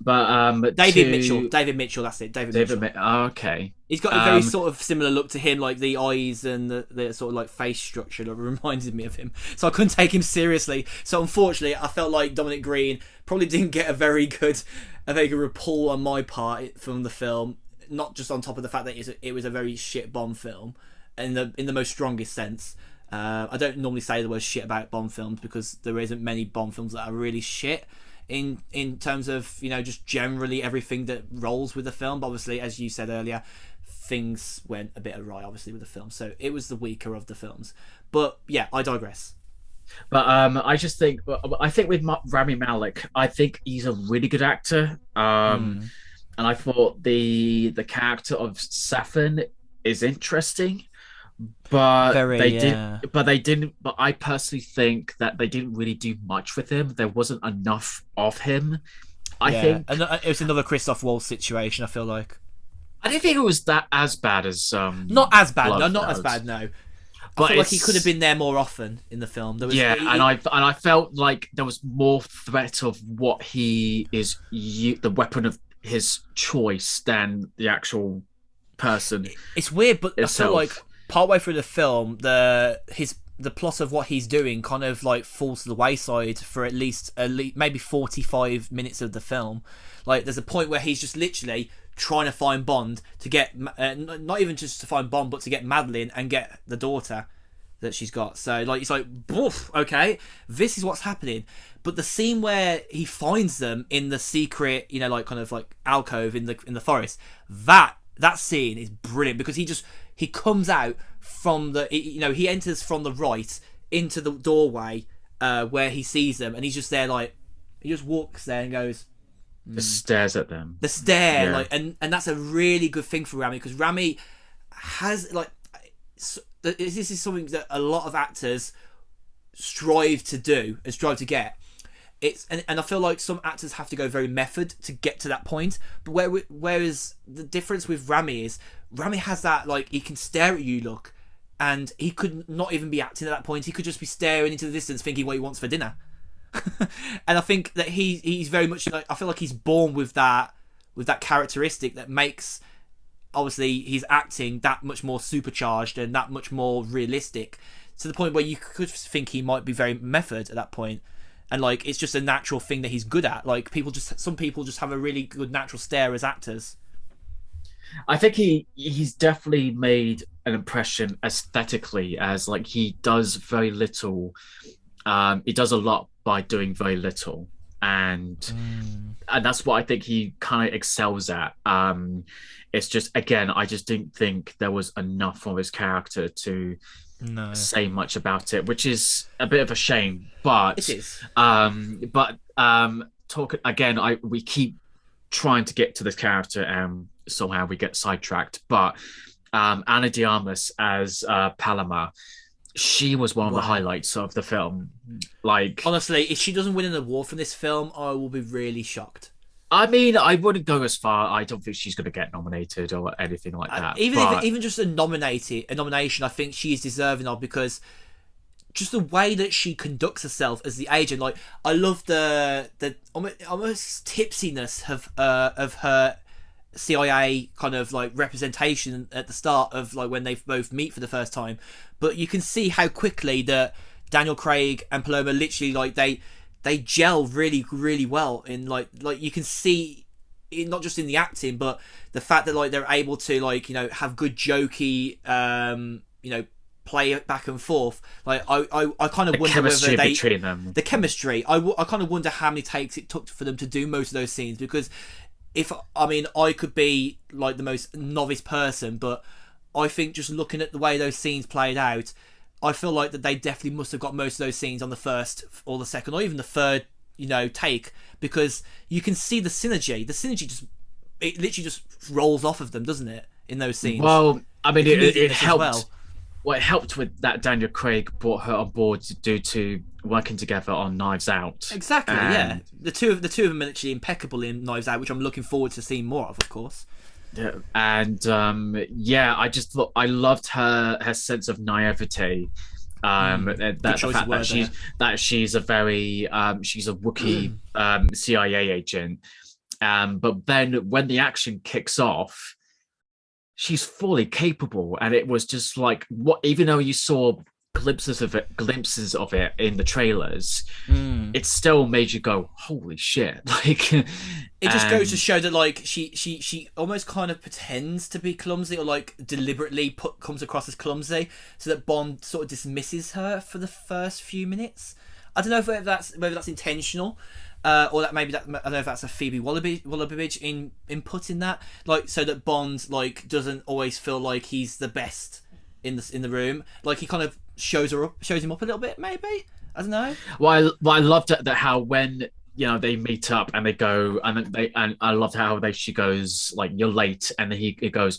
But David Mitchell, that's it. David Mitchell. Okay. He's got a very sort of similar look to him, like the eyes and the sort of like face structure that reminded me of him. So I couldn't take him seriously. So unfortunately, I felt like Dominic Green probably didn't get a very good rapport on my part from the film. Not just on top of the fact that it was a very shit Bond film, in the most strongest sense. I don't normally say the word shit about Bond films because there isn't many Bond films that are really shit in terms of just generally everything that rolls with the film. But obviously, as you said earlier, things went a bit awry obviously with the film, so it was the weaker of the films. But yeah, I digress. But I think with Rami Malek, I think he's a really good actor. And I thought the character of Safin is interesting, but But I personally think that they didn't really do much with him. There wasn't enough of him. I think, and it was another Christoph Waltz situation. I feel like I didn't think it was as bad as not as bad. No, not as bad. No. But I feel like he could have been there more often in the film. There was, I felt like there was more threat of what he is, the weapon of his choice, than the actual person. It's weird, but itself. I feel like partway through the film, the plot of what he's doing kind of like falls to the wayside for at least maybe 45 minutes of the film. Like there's a point where he's just literally trying to find Bond to get not even just to find Bond, but to get Madeline and get the daughter that she's got. So like it's like, boof, okay, this is what's happening. But the scene where he finds them in the secret, like kind of like alcove in the forest, that scene is brilliant because he comes out from he enters from the right into the doorway where he sees them, and he's just there, like he just walks there and goes, just stares at them. The stare, like, and that's a really good thing for Rami, because Rami has like, this is something that a lot of actors strive to do and strive to get. And I feel like some actors have to go very method to get to that point. But whereas the difference with Rami is Rami has that, like, he can stare at you, look, and he could not even be acting at that point. He could just be staring into the distance, thinking what he wants for dinner. And I think that he's very much like, I feel like he's born with that characteristic that makes obviously his acting that much more supercharged and that much more realistic, to the point where you could think he might be very method at that point. And like, it's just a natural thing that he's good at. Like, some people just have a really good natural stare as actors. I think he's definitely made an impression aesthetically, as like he does very little. He does a lot by doing very little, and that's what I think he kind of excels at. It's just, again, I just didn't think there was enough of his character to say much about it, which is a bit of a shame. But it is. Talk again. We keep trying to get to this character, and somehow we get sidetracked. But Ana de Armas as Paloma, she was one of the highlights of the film. Like, honestly, if she doesn't win an award from this film, I will be really shocked. I mean, I wouldn't go as far. I don't think she's going to get nominated or anything like that. Even just a nomination, I think she is deserving of, because just the way that she conducts herself as the agent. Like, I love the almost tipsiness of her CIA kind of like representation at the start of like when they both meet for the first time. But you can see how quickly that Daniel Craig and Paloma literally, like, they gel really, really well. In like you can see it, not just in the acting, but the fact that like they're able to, like, you know, have good jokey you know, play it back and forth. Like, I kind of wonder whether the chemistry. I kind of wonder how many takes it took for them to do most of those scenes, because I could be like the most novice person, but I think just looking at the way those scenes played out, I feel like that they definitely must have got most of those scenes on the first or the second or even the third, you know, take, because you can see the synergy. The synergy it literally just rolls off of them, doesn't it, in those scenes? Well, I mean, it helped. Well, it helped with that Daniel Craig brought her on board due to working together on Knives Out. Exactly, yeah. The two of them are literally impeccable in Knives Out, which I'm looking forward to seeing more of course. Yeah, and I just thought I loved her sense of naivete. She's a very she's a rookie CIA agent, but then when the action kicks off, she's fully capable, and it was just like, what, even though you saw glimpses of it in the trailers, it still made you go, holy shit. Like, it just goes to show that like she almost kind of pretends to be clumsy, or like deliberately comes across as clumsy, so that Bond sort of dismisses her for the first few minutes. I don't know whether that's intentional, or that maybe that, I don't know if that's a Phoebe Waller-Bridge input in that, like, so that Bond like doesn't always feel like he's the best in the room. Like, he kind of shows him up a little bit, maybe. I don't know. Well, I loved that how when, you know, they meet up and they go, and I loved how she goes like, you're late, and then he goes,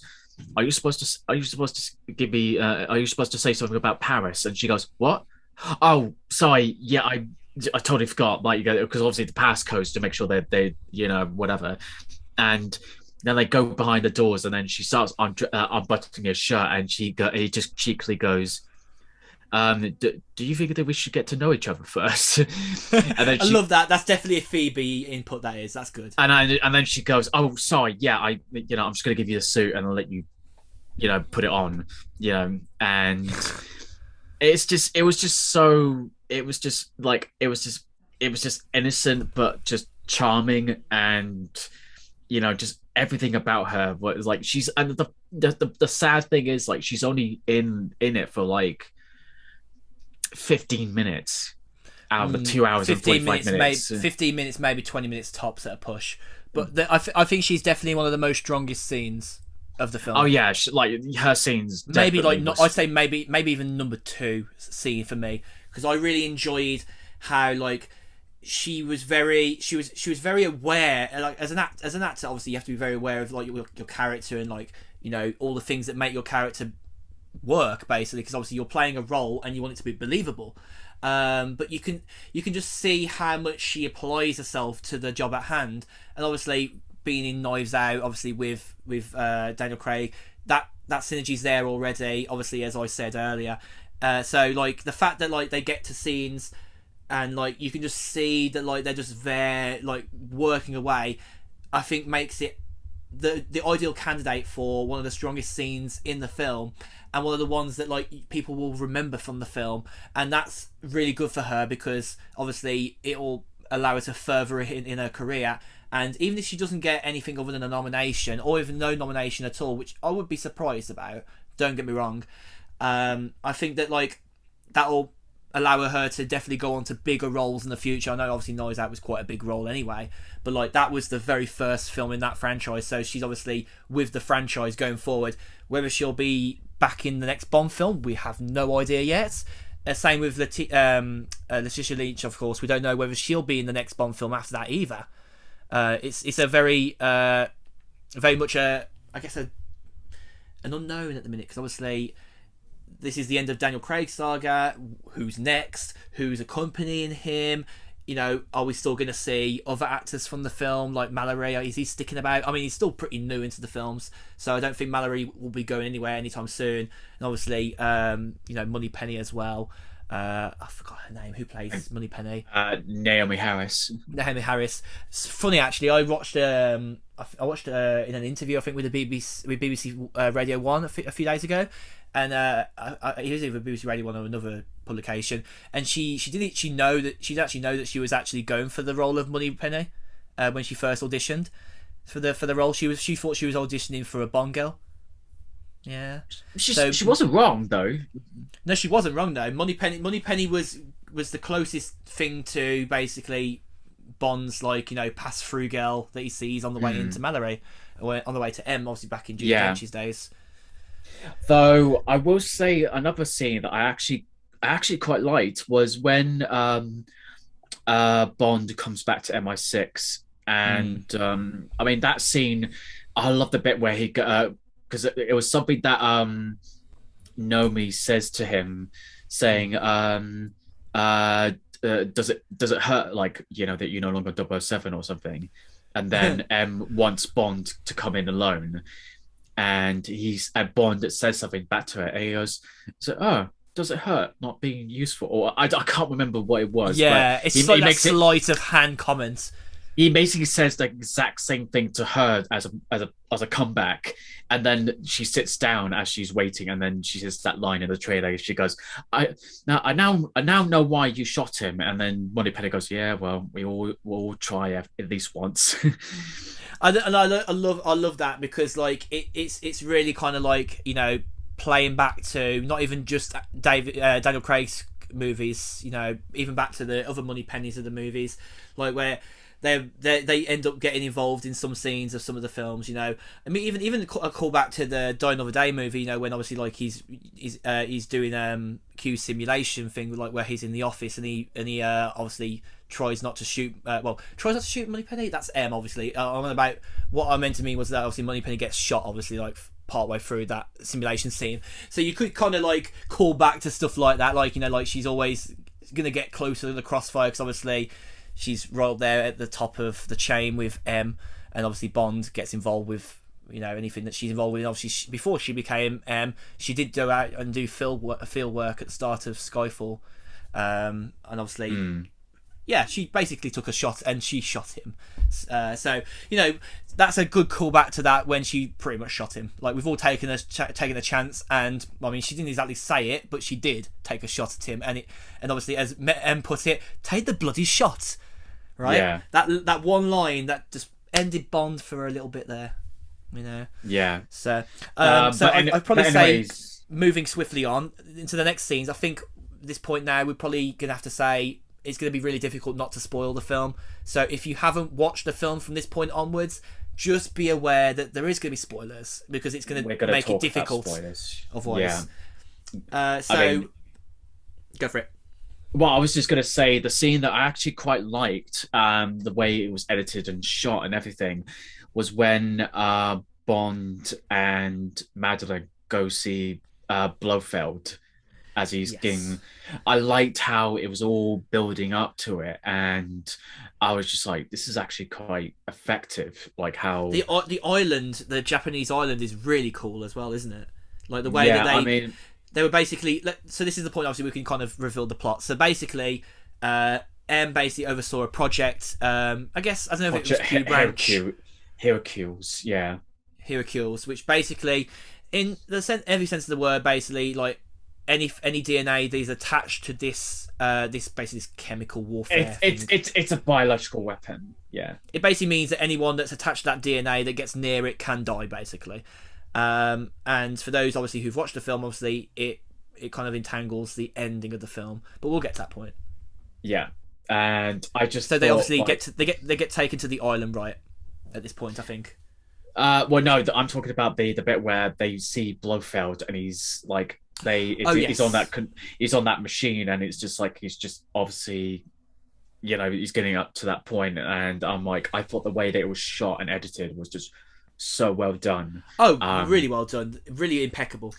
are you supposed to give me are you supposed to say something about Paris? And she goes, what? Oh, sorry, yeah, I totally forgot, like, you go, because obviously the passcodes to make sure they you know, whatever. And then they go behind the doors, and then she starts unbuttoning her shirt, and he just cheekily goes, do you think that we should get to know each other first? And then I love that. That's definitely a Phoebe input. That is. That's good. And then she goes, oh, sorry, yeah, I'm just going to give you the suit, and I'll let you, you know, put it on, you know. And it was just innocent, but just charming, and, you know, just everything about her was like, she's, and the sad thing is, like, she's only in it for like 15 minutes out of the 2 hours and 45 minutes. 15 minutes, maybe 20 minutes tops at a push. But I think she's definitely one of the most strongest scenes of the film. Oh yeah, like her scenes. Maybe like I'd say maybe even number 2 scene for me, because I really enjoyed how, like, she was very aware. Like, as an actor, obviously you have to be very aware of like your character, and, like, you know, all the things that make your character work, basically, because obviously you're playing a role and you want it to be believable. But you can just see how much she applies herself to the job at hand, and obviously being in Knives Out, obviously with Daniel Craig, that that synergy's there already. Obviously, as I said earlier, so like the fact that like they get to scenes and like you can just see that like they're just there like working away, I think makes it the ideal candidate for one of the strongest scenes in the film, and one of the ones that like people will remember from the film, and that's really good for her because obviously it will allow her to further in her career. And even if she doesn't get anything other than a nomination, or even no nomination at all, which I would be surprised about, don't get me wrong, I think that like that'll allow her to definitely go on to bigger roles in the future. I know obviously Knives Out was quite a big role anyway, but like that was the very first film in that franchise, so she's obviously with the franchise going forward. Whether she'll be back in the next Bond film, we have no idea yet. Same with Lashana Lynch, of course. We don't know whether she'll be in the next Bond film after that either. It's a very much I guess an unknown at the minute, because obviously this is the end of Daniel Craig's saga. Who's next? Who's accompanying him? You know, are we still going to see other actors from the film like Mallory? Is he sticking about? I mean, he's still pretty new into the films, so I don't think Mallory will be going anywhere anytime soon. And obviously, Moneypenny as well. I forgot her name. Who plays Moneypenny? Naomie Harris. Naomie Harris. It's funny actually. I watched in an interview, I think with the BBC Radio 1 a few days ago, and it was either BBC Radio 1 or another publication, and she actually know that she was actually going for the role of Moneypenny when she first auditioned for the role. She thought she was auditioning for a Bond girl. Yeah, she wasn't wrong though. No, she wasn't wrong though. Moneypenny was the closest thing to basically Bond's like pass through girl that he sees on the way into Mallory, or on the way to M, obviously back in Judy Dench's days. Though I will say another scene that I actually quite liked was when Bond comes back to MI6, and I mean that scene, I love the bit where he because it was something that Nomi says to him, saying does it hurt, like that you're no longer 007 or something, and then M wants Bond to come in alone, and Bond says something back to her, and he goes, "Oh, does it hurt not being useful?" Or I can't remember what it was. Yeah, but it's like that sleight of hand comment. He basically says the exact same thing to her as a comeback, and then she sits down as she's waiting, and then she says that line in the trailer. She goes, "I now know why you shot him," and then Moneypenny goes, "Yeah, well, we'll all try at least once." I love that, because like it's really kind of like playing back to not even just Daniel Craig's movies, even back to the other Moneypennies of the movies, like where they end up getting involved in some scenes of some of the films. I mean, even a callback to the Die Another Day movie. When obviously like he's doing Q simulation thing, like where he's in the office and he obviously tries not to shoot. Tries not to shoot Moneypenny. That's M, obviously. About what I meant to mean was that obviously Moneypenny gets shot, obviously like partway through that simulation scene. So you could kind of like call back to stuff like that, like like she's always gonna get closer to the crossfire, because obviously she's right up there at the top of the chain with M, and obviously Bond gets involved with anything that she's involved with. Obviously, before she became M, she did go out and do field work at the start of Skyfall, and obviously, yeah, she basically took a shot and she shot him. So that's a good callback to that, when she pretty much shot him. Like, we've all taken a chance, and I mean, she didn't exactly say it, but she did take a shot at him, and obviously, as M put it, take the bloody shot, right? Yeah. That one line that just ended Bond for a little bit there, Yeah. So, I'd probably say, moving swiftly on into the next scenes, I think at this point now we're probably gonna have to say it's going to be really difficult not to spoil the film. So if you haven't watched the film from this point onwards, just be aware that there is going to be spoilers, because it's going to make it difficult otherwise. Yeah. Go for it. Well, I was just going to say the scene that I actually quite liked, the way it was edited and shot and everything, was when Bond and Madeline go see Blofeld as he's getting. I liked how it was all building up to it, and I was just like, this is actually quite effective. Like how the island, the Japanese island, is really cool as well, isn't it? Like the way that they were basically. So this is the point. Obviously, we can kind of reveal the plot. So basically, M basically oversaw a project. I guess I don't know if it was Q Branch. Hercules, yeah. Hercules, which basically, in the every sense of the word, basically like any DNA that is attached to this this chemical warfare. It's a biological weapon. Yeah. It basically means that anyone that's attached to that DNA that gets near it can die, basically. And for those obviously who've watched the film, obviously it kind of entangles the ending of the film, but we'll get to that point. Yeah. And I just they obviously get taken to the island, right? At this point, I think. Well, no, I'm talking about the bit where they see Blofeld and he's like he's on that machine, and it's just like he's just obviously, you know, he's getting up to that point, and I'm like, I thought the way that it was shot and edited was just so well done. Oh, really well done, really impeccable.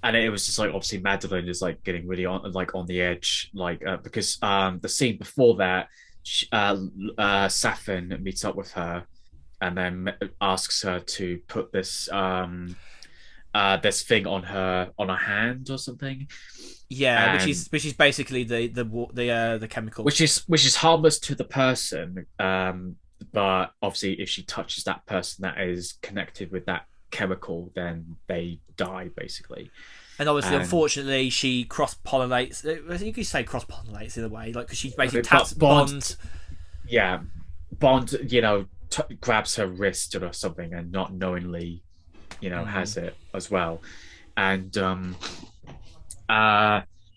And it was just like obviously Madeline is like getting really on the edge, like because the scene before that, Safin meets up with her, and then asks her to put this this thing on her hand or something. Yeah, which is basically the chemical, which is harmless to the person, but obviously if she touches that person that is connected with that chemical, then they die basically. And obviously, unfortunately, she cross-pollinates. I think you could say cross-pollinates in a way, like because she basically taps Bond. Yeah, Bond, you know, grabs her wrist or something, and not knowingly, you know, has it as well. And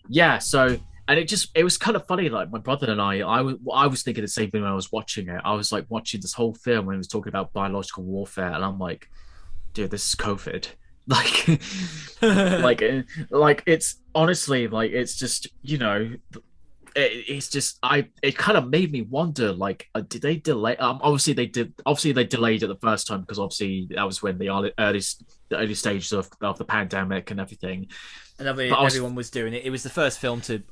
yeah, so and it was kind of funny. Like my brother and I was thinking the same thing when I was watching it. I was like watching this whole film when he was talking about biological warfare, and I'm like, dude, this is COVID. Like, like it's honestly like it's just, you know, it's just it kind of made me wonder, like, did they delay? Obviously they delayed it the first time because obviously that was when the early stages of the pandemic and everything. And everyone was doing it. It was the first film to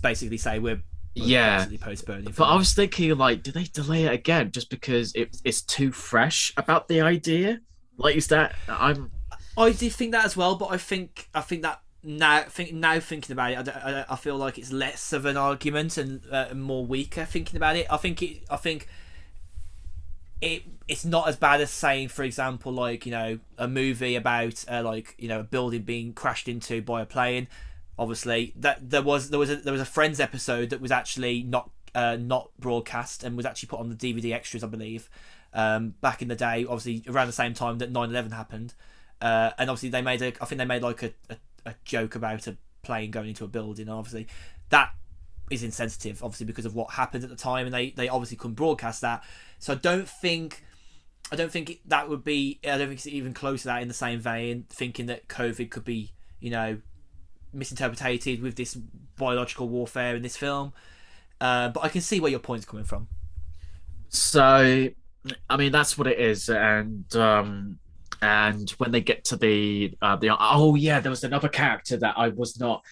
basically say we're basically postponing. But I was thinking, like, did they delay it again just because it's too fresh about the idea? Like, is that I did think that as well, but I think that now thinking about it, I feel like it's less of an argument and more weaker thinking about it. I think it's not as bad as saying, for example, like, you know, a movie about like, you know, a building being crashed into by a plane. Obviously, that there was a Friends episode that was actually not broadcast and was actually put on the DVD extras, I believe, back in the day. Obviously, around the same time that 9/11 happened. And obviously they made like a joke about a plane going into a building. And obviously that is insensitive, obviously, because of what happened at the time, and they obviously couldn't broadcast that. So I don't think that would be. I don't think it's even close to that in the same vein. Thinking that COVID could be, you know, misinterpreted with this biological warfare in this film. But I can see where your point's coming from. So, I mean, that's what it is, and when they get to the there was another character that I was not,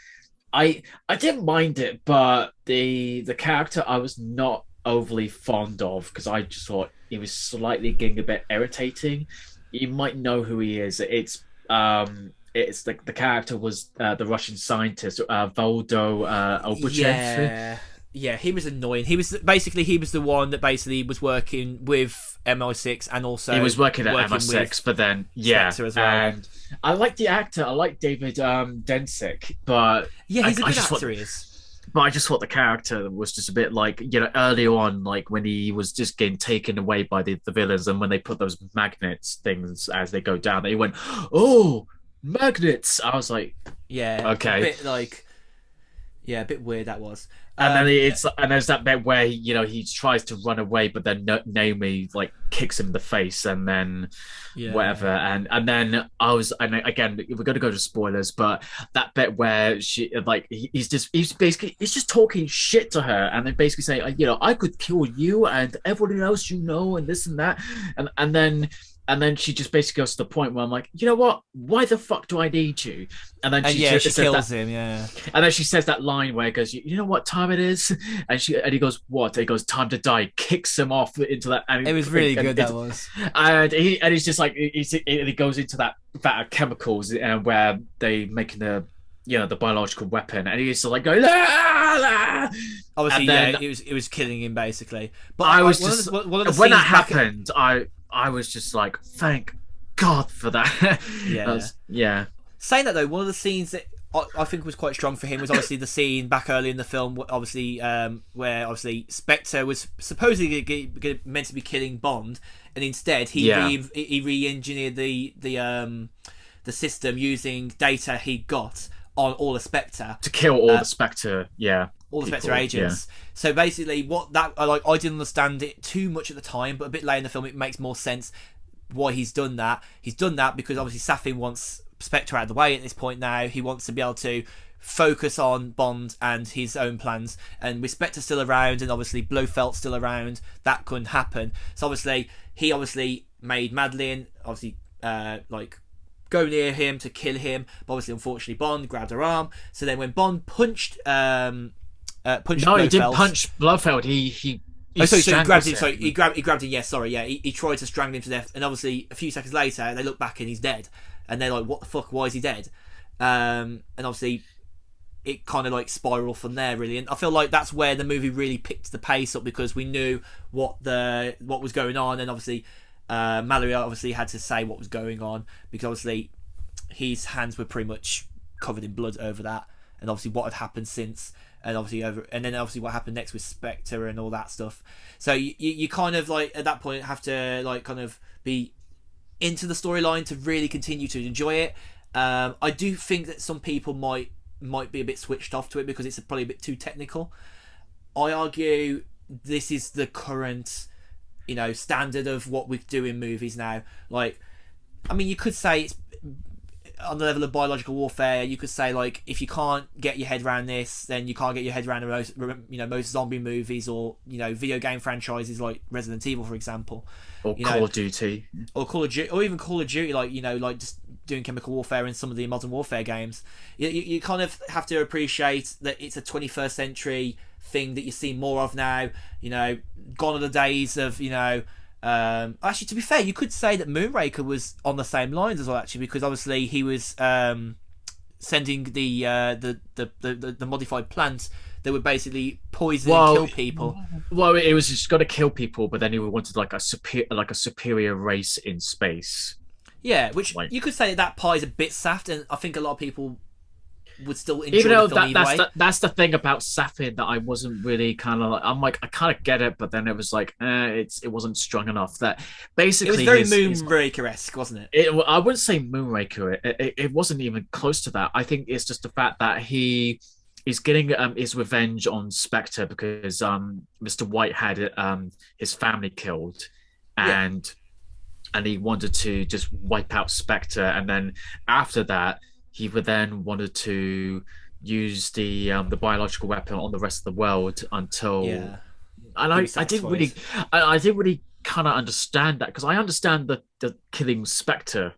I didn't mind it, but the character I was not overly fond of because I just thought he was slightly getting a bit irritating. You might know who he is. It's the character was the Russian scientist Voldo Obuchev. Yeah, he was annoying. He was the one that basically was working with MI6 and also he was working at MI6, but then Spectre as well. And I like the actor. I like David Densick, but yeah, he's a good actor. He is. But I just thought the character was just a bit like, you know, early on, like when he was just getting taken away by the villains, and when they put those magnets things as they go down, they went, "Oh, magnets!" I was like, "Yeah, okay." A bit like, yeah, a bit weird that was. And then there's that bit where he tries to run away, but then Naomi like kicks him in the face, and then whatever, and then again, we're going to go to spoilers, but that bit where she like he's just talking shit to her, and then basically saying, you know, I could kill you and everyone else, you know, and this and that, and then And then she just basically goes to the point where I'm like, you know what? Why the fuck do I need you? And then And she yeah, she says kills that, him. Yeah. and then she says that line where it goes, you know what time it is? And he goes, what? And he goes, time to die. Kicks him off into that. It was really good. That was. And he's just like, he goes into that vat of chemicals where they making the biological weapon, and he's just like going, la, la. Obviously, then, yeah, it was killing him basically. But I was just one of the when that scenes happened, I was just like, thank God for that. Yeah. Yeah. Saying that though, one of the scenes that I think was quite strong for him was obviously the scene back early in the film, obviously where obviously Spectre was supposedly meant to be killing Bond, and instead he re-engineered the system using data he got on all the Spectre to kill all the Spectre, all the people, Spectre agents. So basically, what that I didn't understand it too much at the time, but a bit later in the film, it makes more sense why he's done that. He's done that because obviously Safin wants Spectre out of the way at this point now. He wants to be able to focus on Bond and his own plans, and with Spectre still around and obviously Blofeld still around, that couldn't happen. So obviously he made Madeline obviously go near him to kill him, but obviously unfortunately Bond grabbed her arm. So then when Bond punched Blofeld, he didn't punch Blofeld. He grabbed him. So he grabbed him. Yes, sorry. Yeah, he tried to strangle him to death, and obviously a few seconds later they look back and he's dead, and they're like, "What the fuck? Why is he dead?" And obviously it kind of like spiraled from there, really. And I feel like that's where the movie really picked the pace up, because we knew what was going on, and obviously Mallory obviously had to say what was going on, because obviously his hands were pretty much covered in blood over that, and obviously what had happened since. And then obviously what happened next with Spectre and all that stuff. So you kind of like at that point have to like kind of be into the storyline to really continue to enjoy it. I do think that some people might be a bit switched off to it because it's probably a bit too technical. I argue this is the current, standard of what we do in movies now. Like, I mean, you could say it's on the level of biological warfare. You could say like, if you can't get your head around this, then you can't get your head around most zombie movies or video game franchises like Resident Evil, for example, or Call of Duty, or even Call of Duty, like just doing chemical warfare in some of the modern warfare games. You kind of have to appreciate that it's a 21st century thing that you see more of now. Gone are the days of actually, to be fair, you could say that Moonraker was on the same lines as well, actually, because obviously he was sending the modified plants that would basically poison and kill people. Well, it was just got to kill people, but then he wanted like a superior race in space. Yeah, which you could say that pie is a bit saft, and I think a lot of people would still enjoy even though the film that's the thing about Safin that I wasn't really kind of like. I'm like, I kind of get it, but then it was like, it wasn't strong enough. That basically it was very Moonraker-esque, wasn't it? I wouldn't say Moonraker. It wasn't even close to that. I think it's just the fact that he is getting his revenge on Spectre because Mr. White had his family killed, and he wanted to just wipe out Spectre, and then after that, he would then wanted to use the biological weapon on the rest of the world until. Yeah. And I didn't really kind of understand that, because I understand the killing Spectre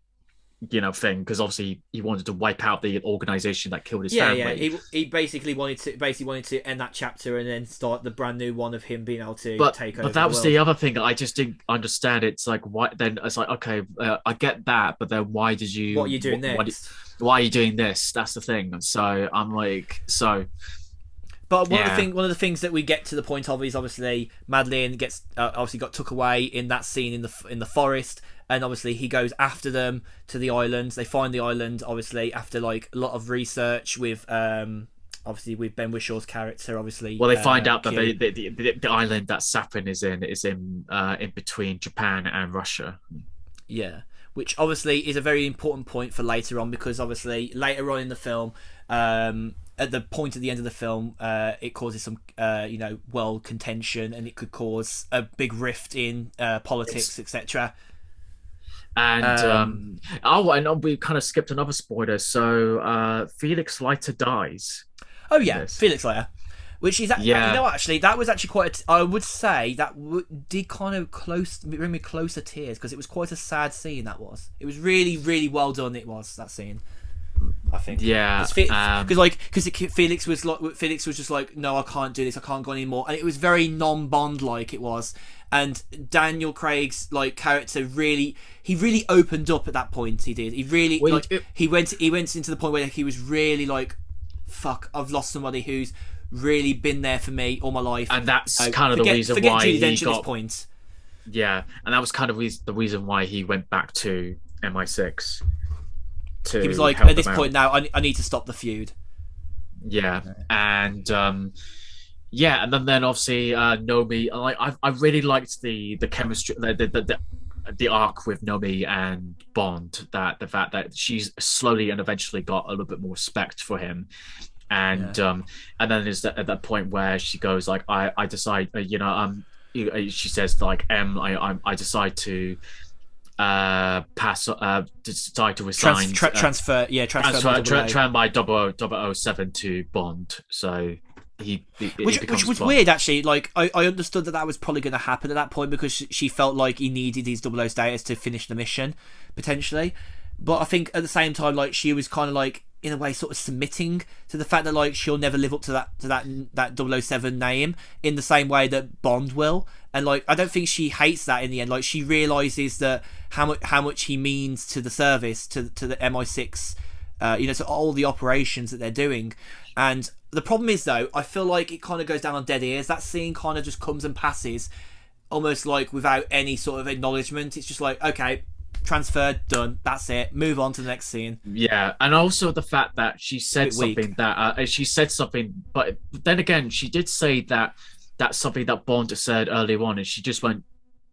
thing, because obviously he wanted to wipe out the organization that killed his family. Yeah, he basically wanted to end that chapter and then start the brand new one of him being able to take over. But that was the other thing I just didn't understand. It's like, why then? It's like, okay, I get that, but then why did you? What are you doing next? Why are you doing this? That's the thing. And so I'm like, But one of the things that we get to the point of is obviously Madeline gets obviously got took away in that scene in the forest, and obviously he goes after them to the island. They find the island obviously after like a lot of research with obviously with Ben Wishaw's character. Obviously, well, they find out that the island that Safin is in between Japan and Russia. Yeah, which obviously is a very important point for later on, because obviously later on in the film. At the point at the end of the film, it causes some, world contention, and it could cause a big rift in politics, etc. And and we kind of skipped another spoiler. So Felix Leiter dies. Oh yeah, Felix Leiter. Which is, Yeah. you know, actually, that was actually quite. I would say that did kind of bring me closer tears, because it was quite a sad scene. That was. It was really, really well done. It was, that scene, I think. Yeah. Because Felix was just like, no, I can't do this. I can't go anymore. And it was very non-Bond like it was. And Daniel Craig's like character really opened up at that point. He did. He really he went into the point where he was really like, fuck, I've lost somebody who's really been there for me all my life, and that's kind of the reason why Judi he Dench got. At this point. Yeah, and that was kind of the reason why he went back to MI6. He was like, at this point now, I need to stop the feud. Yeah, and yeah, and then obviously Nomi. I really liked the chemistry, the arc with Nomi and Bond. That the fact that she's slowly and eventually got a little bit more respect for him. And then there's at that point where she goes like, I decide, she says like, I decide to decide to resign, transfer my 007 to Bond. So which was Bond. Weird actually. Like I understood that was probably going to happen at that point, because she felt like he needed his 00 status to finish the mission potentially. But I think at the same time, like, she was kind of like, in a way, sort of submitting to the fact that like she'll never live up to that 007 name in the same way that Bond will. And like, I don't think she hates that in the end. Like, she realizes that how much he means to the service, to the MI6, to all the operations that they're doing. And the problem is, though, I feel like it kind of goes down on dead ears. That scene kind of just comes and passes, almost like without any sort of acknowledgement. It's just like, okay, transferred, done, that's it, move on to the next scene. Yeah, and also the fact that she said something but then again, she did say that that's something that Bond said earlier on, and she just went,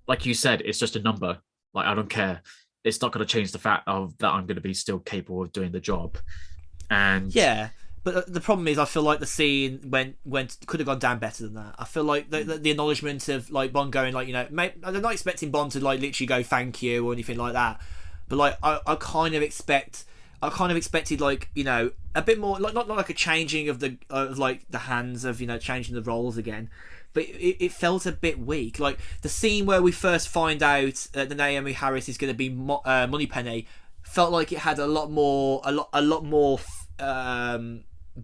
like you said, it's just a number, like, I don't care, it's not going to change the fact of that I'm going to be still capable of doing the job. And yeah, but the problem is, I feel like the scene could have gone down better than that. I feel like the acknowledgement of like Bond going like, I'm not expecting Bond to like literally go thank you or anything like that, but like I kind of expected like, a bit more, like not like a changing of the hands of, changing the roles again, but it felt a bit weak. Like the scene where we first find out that Naomie Harris is going to be Moneypenny felt like it had a lot more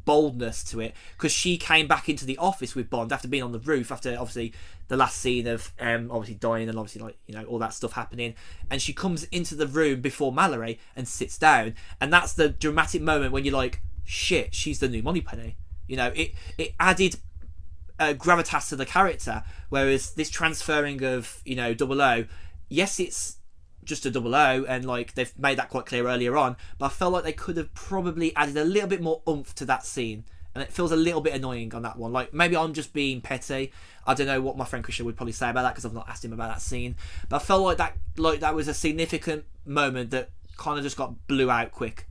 boldness to it, because she came back into the office with Bond after being on the roof, after obviously the last scene of obviously dying and obviously like, all that stuff happening, and she comes into the room before Mallory and sits down, and that's the dramatic moment when you're like, shit, she's the new Moneypenny. It added gravitas to the character, whereas this transferring of 00, yes, it's just a 00, and like they've made that quite clear earlier on, but I felt like they could have probably added a little bit more oomph to that scene, and it feels a little bit annoying on that one. Like, maybe I'm just being petty, I don't know what my friend Christian would probably say about that, because I've not asked him about that scene, but I felt like that was a significant moment that kind of just got blew out quick.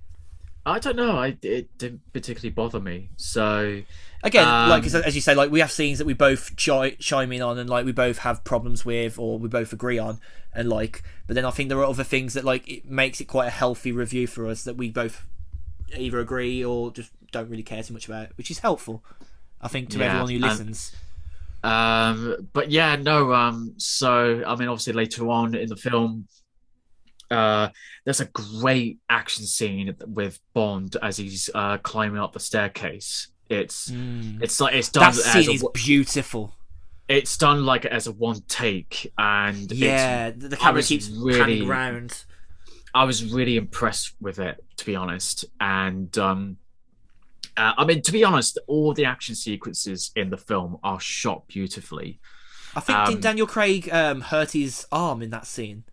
I don't know, it didn't particularly bother me. So again, like as you say, like we have scenes that we both chime in on, and like we both have problems with, or we both agree on, and like, but then I think there are other things that like it makes it quite a healthy review for us, that we both either agree or just don't really care too much about, which is helpful, I think, to everyone who listens. But yeah, no. So I mean, obviously later on in the film, there's a great action scene with Bond as he's climbing up the staircase. It's done. That scene is beautiful. It's done like as a one take, and the camera keeps panning around. I was really impressed with it, to be honest. And I mean, to be honest, all the action sequences in the film are shot beautifully. I think didn't Daniel Craig hurt his arm in that scene?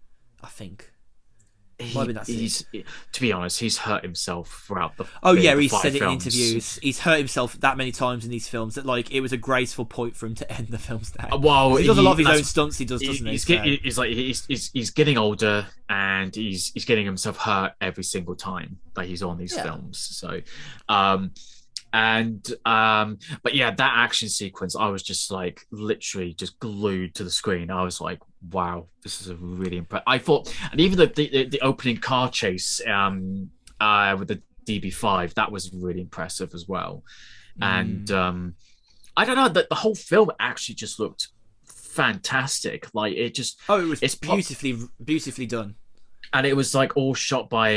I think. To be honest, he's hurt himself throughout the. Oh yeah, he said it in interviews. He's hurt himself that many times in these films that like it was a graceful point for him to end the films now. Well, he does a lot of his own stunts. He does, doesn't he? He's getting older, and he's getting himself hurt every single time that he's on these films. So, but yeah, that action sequence, I was just like literally just glued to the screen. I was like, wow, this is a really impressive. I thought, and even the opening car chase with the DB5, that was really impressive as well. And I don't know, the whole film actually just looked fantastic. Like it just, it was beautifully done. and it was like all shot by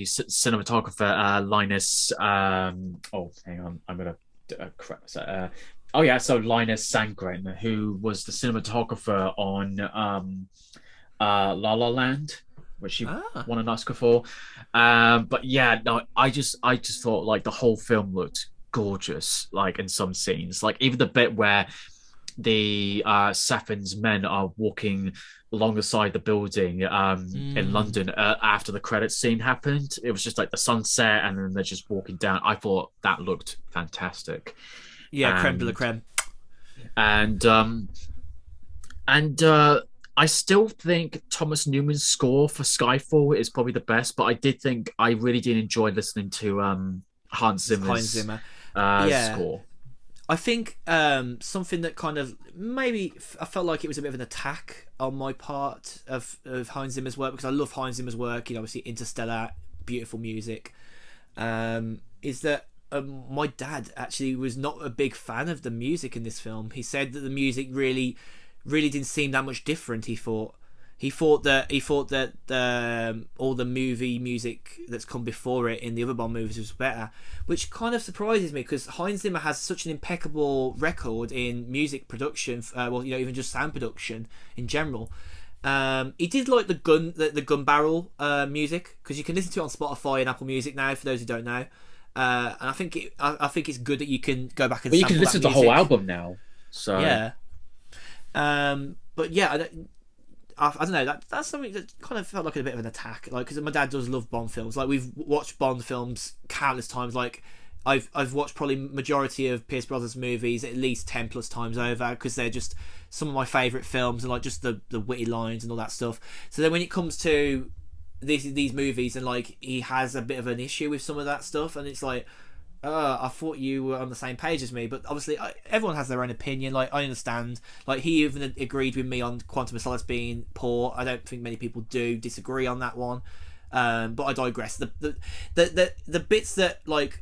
cinematographer Linus. Oh, hang on, I'm gonna correct. Oh yeah, so Linus Sandgren, who was the cinematographer on La La Land, which he won an Oscar for. But yeah, no, I just thought like the whole film looked gorgeous. Like in some scenes, like even the bit where the Safin's men are walking alongside the building in London after the credits scene happened. It was just like the sunset, and then they're just walking down. I thought that looked fantastic. Yeah, creme de la creme. And I still think Thomas Newman's score for Skyfall is probably the best, but I really did enjoy listening to Hans Zimmer's score. I think something that kind of maybe I felt like it was a bit of an attack on my part of Hans Zimmer's work, because I love Hans Zimmer's work, obviously Interstellar, beautiful music, is that my dad actually was not a big fan of the music in this film. He said that the music really didn't seem that much different. He thought that all the movie music that's come before it in the other Bond movies was better, which kind of surprises me, because Hans Zimmer has such an impeccable record in music production, even just sound production in general. He did like the gun barrel music, because you can listen to it on Spotify and Apple Music now, for those who don't know. And I think it's good that you can go back and. But you can listen to the whole album now. So yeah. But yeah, I don't know. That's something that kind of felt like a bit of an attack. Like, because my dad does love Bond films. Like, we've watched Bond films countless times. Like, I've watched probably majority of Pierce Brosnan's movies at least 10 plus times over, because they're just some of my favourite films, and like just the witty lines and all that stuff. So then when it comes to these movies, and like he has a bit of an issue with some of that stuff, and it's like, I thought you were on the same page as me. But obviously everyone has their own opinion. Like, I understand, like he even agreed with me on Quantum of Solace being poor. I don't think many people do disagree on that one, but I digress. The bits that like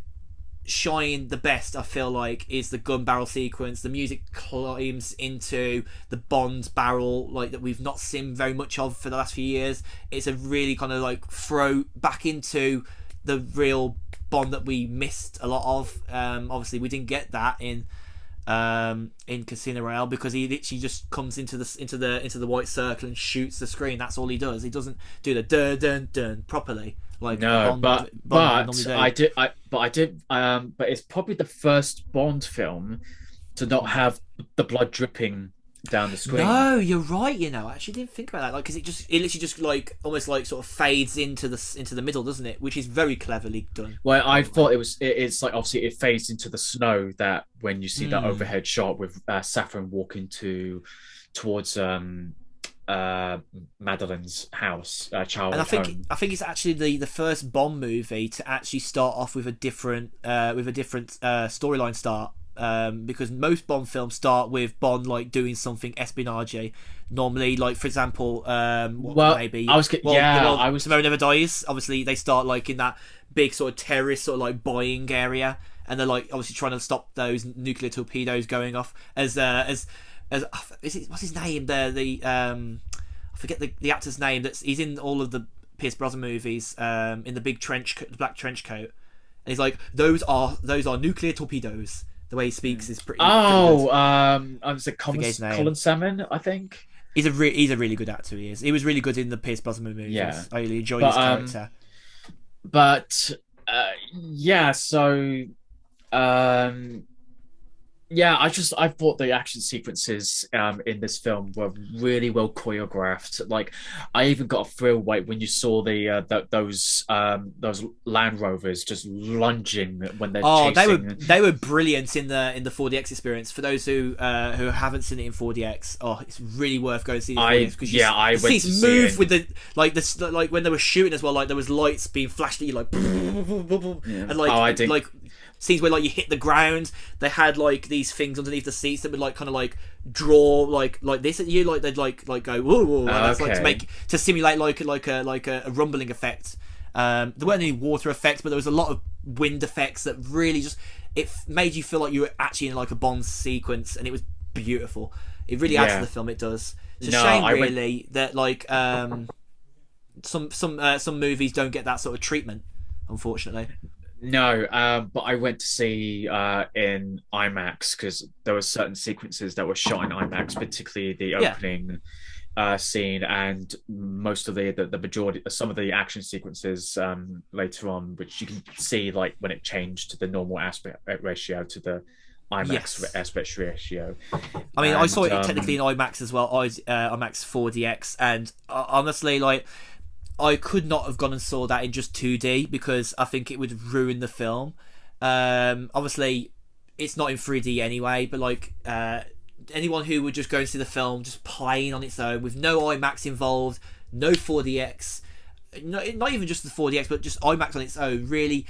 shine the best, I feel like, is the gun barrel sequence. The music climbs into the Bond barrel, like, that we've not seen very much of for the last few years. It's a really kind of like throw back into the real Bond that we missed a lot of. Obviously we didn't get that in Casino Royale, because he literally just comes into the white circle and shoots the screen. That's all he does. He doesn't do the dun dun dun properly. Like, no, but it's probably the first Bond film to not have the blood dripping down the screen. No, you're right. I actually didn't think about that. Like, because it literally just like almost like sort of fades into the middle, doesn't it? Which is very cleverly done. Well, I thought it's like, obviously it fades into the snow, that when you see that overhead shot with Safin walking towards Madeline's house, childhood home. I think it's actually the first Bond movie to actually start off with a different storyline start. Because most Bond films start with Bond like doing something espionage. Normally, like, for example, Tomorrow Never Dies. Obviously, they start like in that big sort of terrorist sort of like buying area, and they're like obviously trying to stop those nuclear torpedoes going off. What's his name? I forget the actor's name. He's in all of the Pierce Brosnan movies. In the big black trench coat, and he's like, those are nuclear torpedoes. The way he speaks is pretty. Was it Colin Salmon? I think he's a really good actor. He is. He was really good in the Pierce Brosnan movies. Yeah, I really enjoyed his character. I thought the action sequences in this film were really well choreographed. Like, I even got a thrill when you saw those Land Rovers just lunging when they're chasing. They were brilliant in the 4DX experience. For those who haven't seen it in 4DX, it's really worth going to see it in 4DX, because I went to move with the like when they were shooting as well. Like, there was lights being flashed at you, like, and like scenes where like you hit the ground. They had like these things underneath the seats that would like kind of like draw like this at you, like they'd like go whoa, whoa, and that's like to simulate like a rumbling effect. There weren't any water effects, but there was a lot of wind effects that really just made you feel like you were actually in like a Bond sequence, and it was beautiful. It really adds to the film. It does. It's a shame, really, that like some movies don't get that sort of treatment, unfortunately. No, but I went to see in IMAX because there were certain sequences that were shot in IMAX, particularly the opening scene and most of the majority, some of the action sequences later on, which you can see like when it changed to the normal aspect ratio to the IMAX aspect ratio. I mean, I saw it technically in IMAX as well, IMAX 4DX, and honestly, like, I could not have gone and saw that in just 2D because I think it would ruin the film. Obviously, it's not in 3D anyway, but like anyone who would just go and see the film just plain on its own with no IMAX involved, no 4DX, not even just the 4DX, but just IMAX on its own really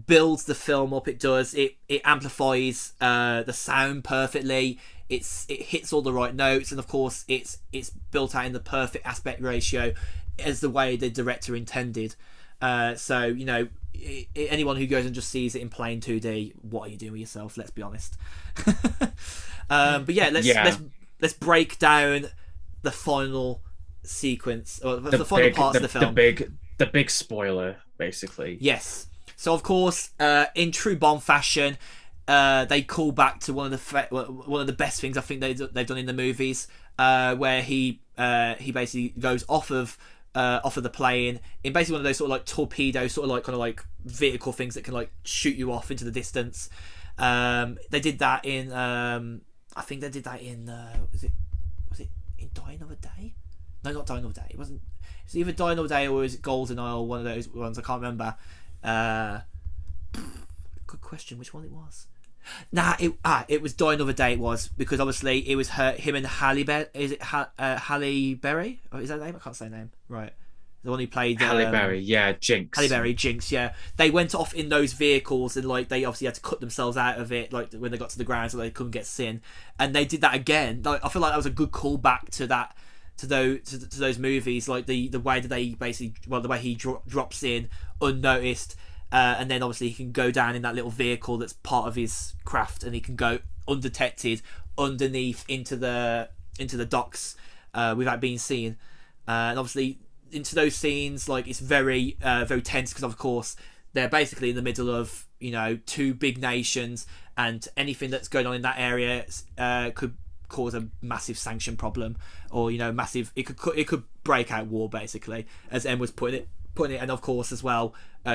builds the film up. It does. It amplifies the sound perfectly. It hits all the right notes, and of course, it's built out in the perfect aspect ratio as the way the director intended. So, you know, anyone who goes and just sees it in plain 2D, what are you doing with yourself? Let's be honest. But yeah, let's break down the final sequence, or the final parts of the film. The big spoiler, basically. Yes. So of course, in true Bond fashion, they call back to one of the best things I think they've done in the movies, where he basically goes off of the plane in basically one of those sort of like torpedo sort of like kind of like vehicle things that can like shoot you off into the distance. They did that in I think they did that in was it in Die Another Day? No, not Die Another Day. It wasn't. It's either Die Another Day or is it GoldenEye or one of those ones? I can't remember. Good question. Which one it was? Nah, it was Die Another Day. It was because obviously it was him and Halle Berry. Is it Halle Berry? Oh, is that the name? I can't say the name. Right, the one who played Halle Berry. Yeah, Jinx. Halle Berry, Jinx. Yeah, they went off in those vehicles and like they obviously had to cut themselves out of it, like when they got to the ground, so they couldn't get seen. And they did that again. Like, I feel like that was a good callback to that. To those movies, like the way that they basically, well, the way he drops in unnoticed, and then obviously he can go down in that little vehicle that's part of his craft, and he can go undetected underneath into the docks without being seen, and obviously into those scenes, like it's very very tense because of course they're basically in the middle of, you know, two big nations, and anything that's going on in that area could cause a massive sanction problem, or, you know, massive, it could break out war basically, as M was putting it. And of course as well,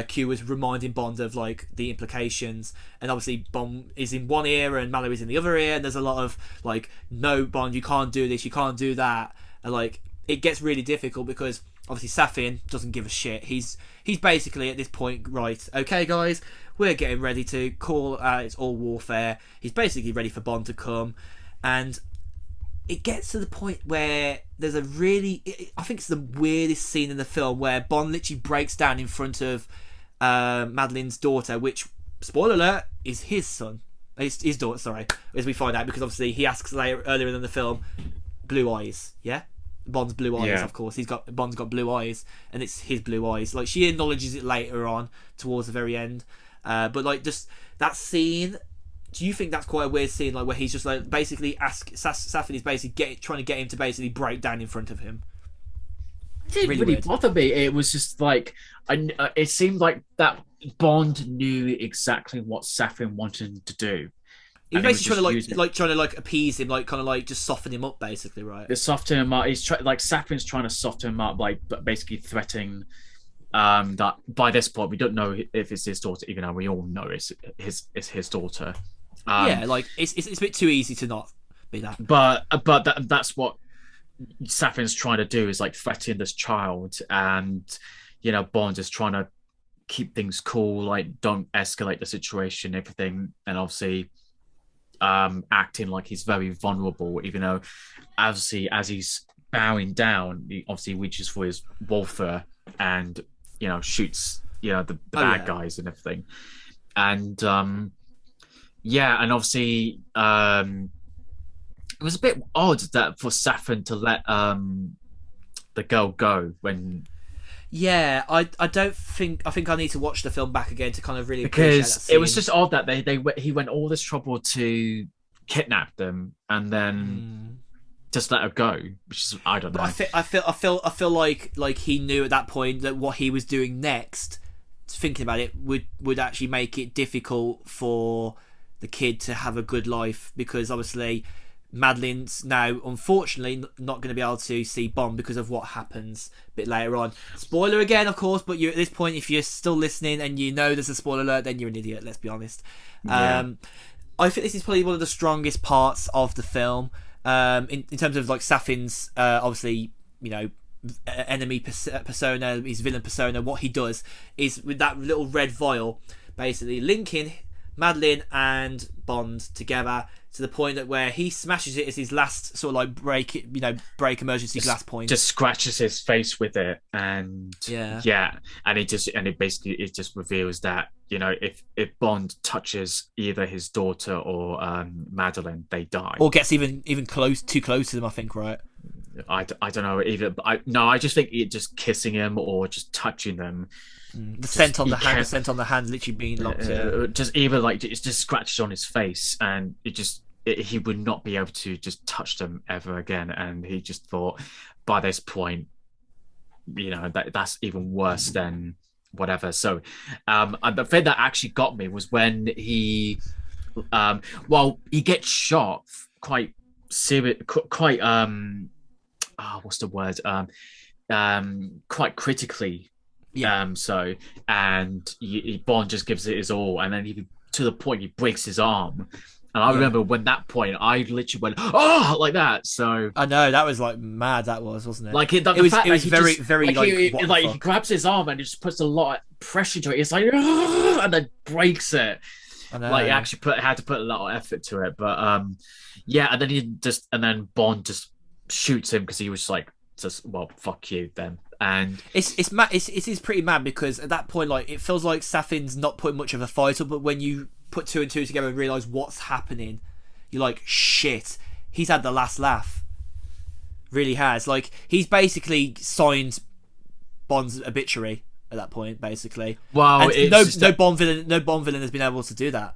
Q was reminding Bond of like the implications, and obviously Bond is in one ear and Mallory's in the other ear, and there's a lot of like, no Bond, you can't do this, you can't do that, and like it gets really difficult because obviously Safin doesn't give a shit. He's basically at this point, right, okay guys, we're getting ready to call it's all warfare. He's basically ready for Bond to come. And it gets to the point where there's a really, I think it's the weirdest scene in the film, where Bond literally breaks down in front of Madeline's daughter, which, spoiler alert, is his son. His daughter, sorry, as we find out, because obviously he asks earlier in the film, blue eyes, yeah? Bond's blue eyes, of course. Bond's got blue eyes, and it's his blue eyes. Like, she acknowledges it later on, towards the very end. But like, just that scene, do you think that's quite a weird scene, like where he's just like basically Safin is basically trying to get him to basically break down in front of him? It didn't really bother me. It was just like it seemed like that Bond knew exactly what Safin wanted him to do. He was basically trying to appease him, like kind of like just soften him up, basically, right? To soften him up. He's Safin's trying to soften him up, like basically threatening that by this point we don't know if it's his daughter, even though we all know it's his daughter. Yeah, like it's a bit too easy to not be that. But that's what Safin's trying to do, is like threaten this child, and you know, Bond is trying to keep things cool, like don't escalate the situation, everything, and obviously acting like he's very vulnerable, even though obviously as he's bowing down, he obviously reaches for his Walther and, you know, shoots, you know, the bad guys and everything. And and obviously it was a bit odd that for Safin to let the girl go when Yeah, I think I need to watch the film back again to kind of really appreciate that Because scene. it was just odd that he went all this trouble to kidnap them and then just let her go, which is, I don't know. But I feel like he knew at that point that what he was doing next, thinking about it, would actually make it difficult for the kid to have a good life, because obviously Madeline's now unfortunately not going to be able to see Bond because of what happens a bit later on. Spoiler again, of course, but at this point, if you're still listening and you know there's a spoiler alert, then you're an idiot, let's be honest. I think this is probably one of the strongest parts of the film, in terms of like Safin's obviously, you know, enemy persona, his villain persona. What he does is, with that little red vial, basically linking Madeline and Bond together to the point that where he smashes it as his last sort of like break emergency glass point. Just scratches his face with it, and and it just reveals that, you know, if Bond touches either his daughter or Madeline, they die, or gets even too close to them. I think, right? I don't know either. But I just think it just kissing him or just touching them. The scent on the hand literally being locked in. Just even like it's just scratches on his face, and he would not be able to just touch them ever again. And he just thought, by this point, you know, that's even worse than whatever. So and the thing that actually got me was when he gets shot quite serious, quite what's the word, quite critically. And Bond just gives it his all, and then to the point he breaks his arm. And I remember when that point, I literally went, "Oh!" like that. So I know that was like mad. That wasn't it? Like it was very, very like he grabs his arm and he just puts a lot of pressure to it. It's like, "Oh!" and then breaks it. I know. Like he actually had to put a lot of effort to it. But and then Bond just shoots him because he was like, "Well, fuck you then." And it's mad. It's pretty mad, because at that point, like, it feels like Safin's not putting much of a fight up, but when you put two and two together and realise what's happening, you're like, shit, he's had the last laugh. Really has. Like, he's basically signed Bond's obituary at that point, basically. Wow, no Bond villain has been able to do that.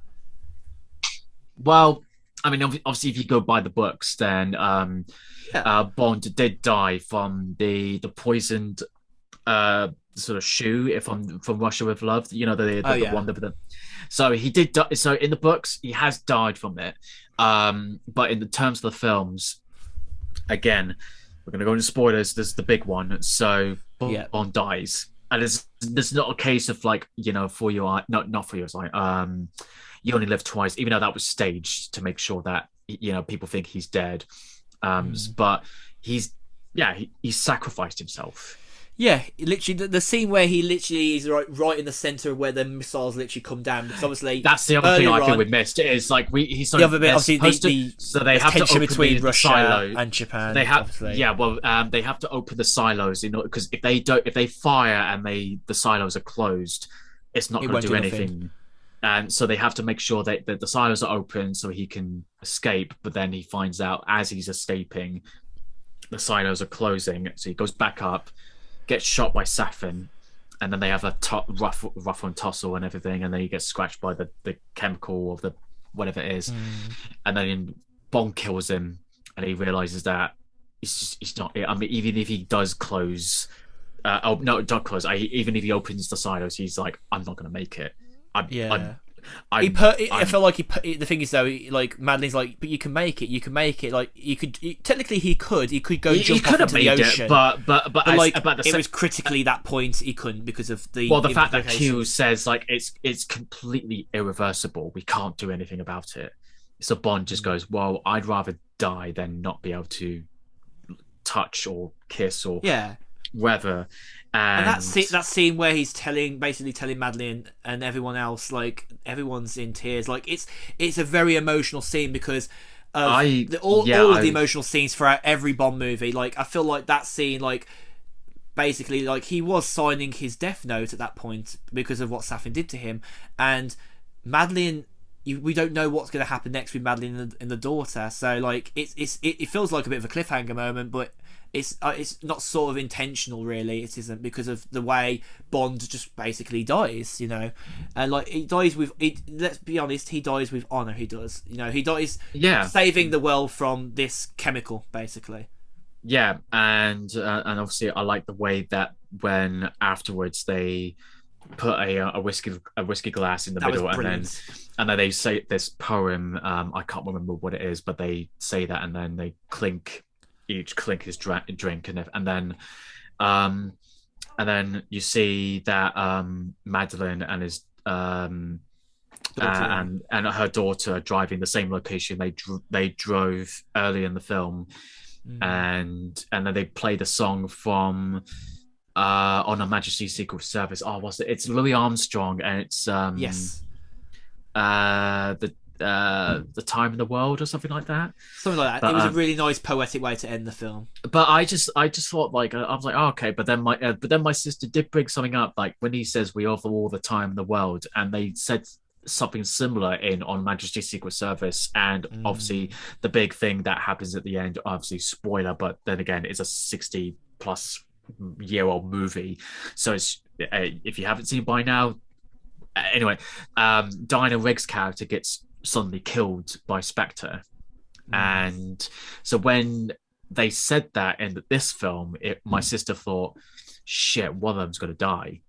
Well, I mean, obviously, if you go by the books, then Bond did die from the poisoned sort of shoe from Russia with Love. You know, the one with the. So he did. So in the books, he has died from it. But in the terms of the films, again, we're going to go into spoilers. There's the big one. So Bond dies, and there's not a case of like, you know, for your eye, not for your eye. You only live twice, even though that was staged to make sure that, you know, people think he's dead. But he sacrificed himself. Yeah, literally the scene where he literally is right in the center of where the missiles literally come down. Because obviously that's the other thing I think we missed. Is like he's the other bit. Obviously, so they have to open between Russia silo. and Japan. They have, obviously. they have to open the silos, you know, because if they fire and the silos are closed, it's not going to do anything. And so they have to make sure that the silos are open so he can escape. But then he finds out as he's escaping, the silos are closing. So he goes back up, gets shot by Safin, and then they have a rough on tussle and everything. And then he gets scratched by the chemical of the whatever it is. And then Bond kills him, and he realizes that he's not. I mean, even if he does close, don't close. Even if he opens the silos, he's like, I'm not going to make it. I felt like the thing is though, like Madeline's like, but you can make it. Like technically he could go jump off into the ocean, but it was critically that point he couldn't because of the fact that Q says like it's completely irreversible. We can't do anything about it. So Bond just goes, well, I'd rather die than not be able to touch or kiss or whether. And that scene where he's basically telling Madeline and everyone else, like everyone's in tears. Like it's a very emotional scene because of all of the emotional scenes throughout every Bond movie. Like I feel like that scene, like basically, like he was signing his death note at that point because of what Safin did to him, and Madeline. We don't know what's going to happen next with Madeline and the daughter. So like it feels like a bit of a cliffhanger moment, but it's not sort of intentional, really. It isn't, because of the way Bond just basically dies, you know, and like he dies with it. Let's be honest, he dies with honor. He does, you know, he dies saving the world from this chemical, basically. Yeah, and obviously I like the way that when afterwards they put a whiskey glass in the middle, and then they say this poem. I can't remember what it is, but they say that, and then they each clink his drink, and then you see that Madeline and his and her daughter are driving the same location they drove early in the film, and then they play the song from On Her Majesty's Secret Service. Oh, what's it? It's Louis Armstrong, and it's yes, the Time in the World or something like that. Something like that. But, it was a really nice poetic way to end the film. But I just thought, like, I was like, oh, okay. But then my sister did bring something up, like when he says we offer all the time in the world, and they said something similar in On Majesty's Secret Service, and obviously the big thing that happens at the end, obviously spoiler, but then again, it's a 60-plus-year-old movie, so it's if you haven't seen by now. Anyway, Diana Rigg's character gets suddenly killed by Spectre, and so when they said that in this film, my sister thought, "Shit, one of them's going to die,"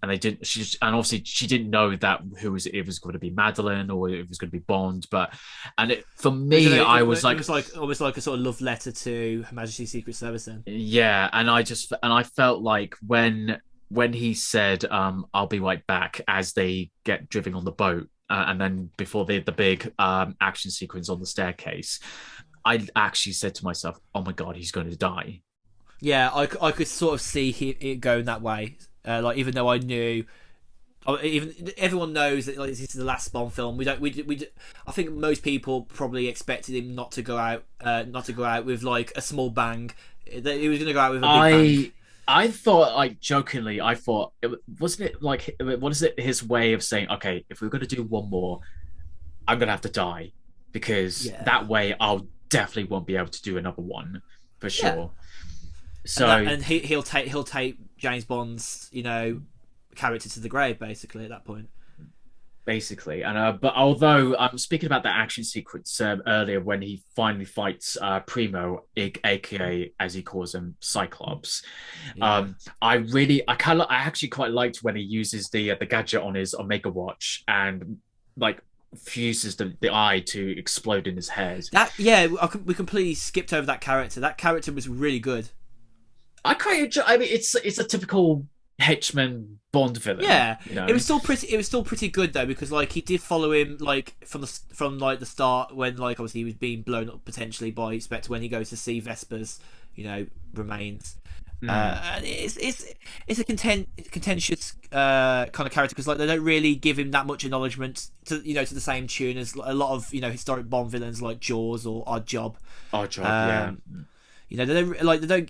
and they didn't. Obviously she didn't know that it was going to be Madeline or it was going to be Bond. For me, I was like, it was almost like a sort of love letter to Her Majesty's Secret Service. Then, yeah, and I felt like when he said, "I'll be right back," as they get driven on the boat, and then before the big action sequence on the staircase, I actually said to myself, "Oh my god, he's going to die." Yeah, I could sort of see it going that way. Like, even though I knew, even everyone knows that, like, this is the last Bond film. I think most people probably expected him not to go out with like a small bang. He was going to go out with a big bang. I thought, like, jokingly, wasn't it like, what is it, his way of saying, okay, if we're going to do one more, I'm going to have to die, because that way I'll definitely won't be able to do another one for sure. Yeah. So and he'll take James Bond's, you know, character to the grave, basically, at that point. Basically, and but although I'm speaking about the action sequence earlier when he finally fights Primo, aka as he calls him, Cyclops. I actually quite liked when he uses the gadget on his Omega watch and like fuses the eye to explode in his head. We completely skipped over that character. That character was really good. I quite enjoy. I mean, it's a typical henchman Bond villain. Yeah, you know? It was still pretty good though, because like he did follow him like from the start, when like obviously he was being blown up potentially by Spectre when he goes to see Vesper's, you know, remains. And it's a contentious kind of character, because like they don't really give him that much acknowledgement to the same tune as a lot of, you know, historic Bond villains like Jaws or Odd Job. Yeah. You know,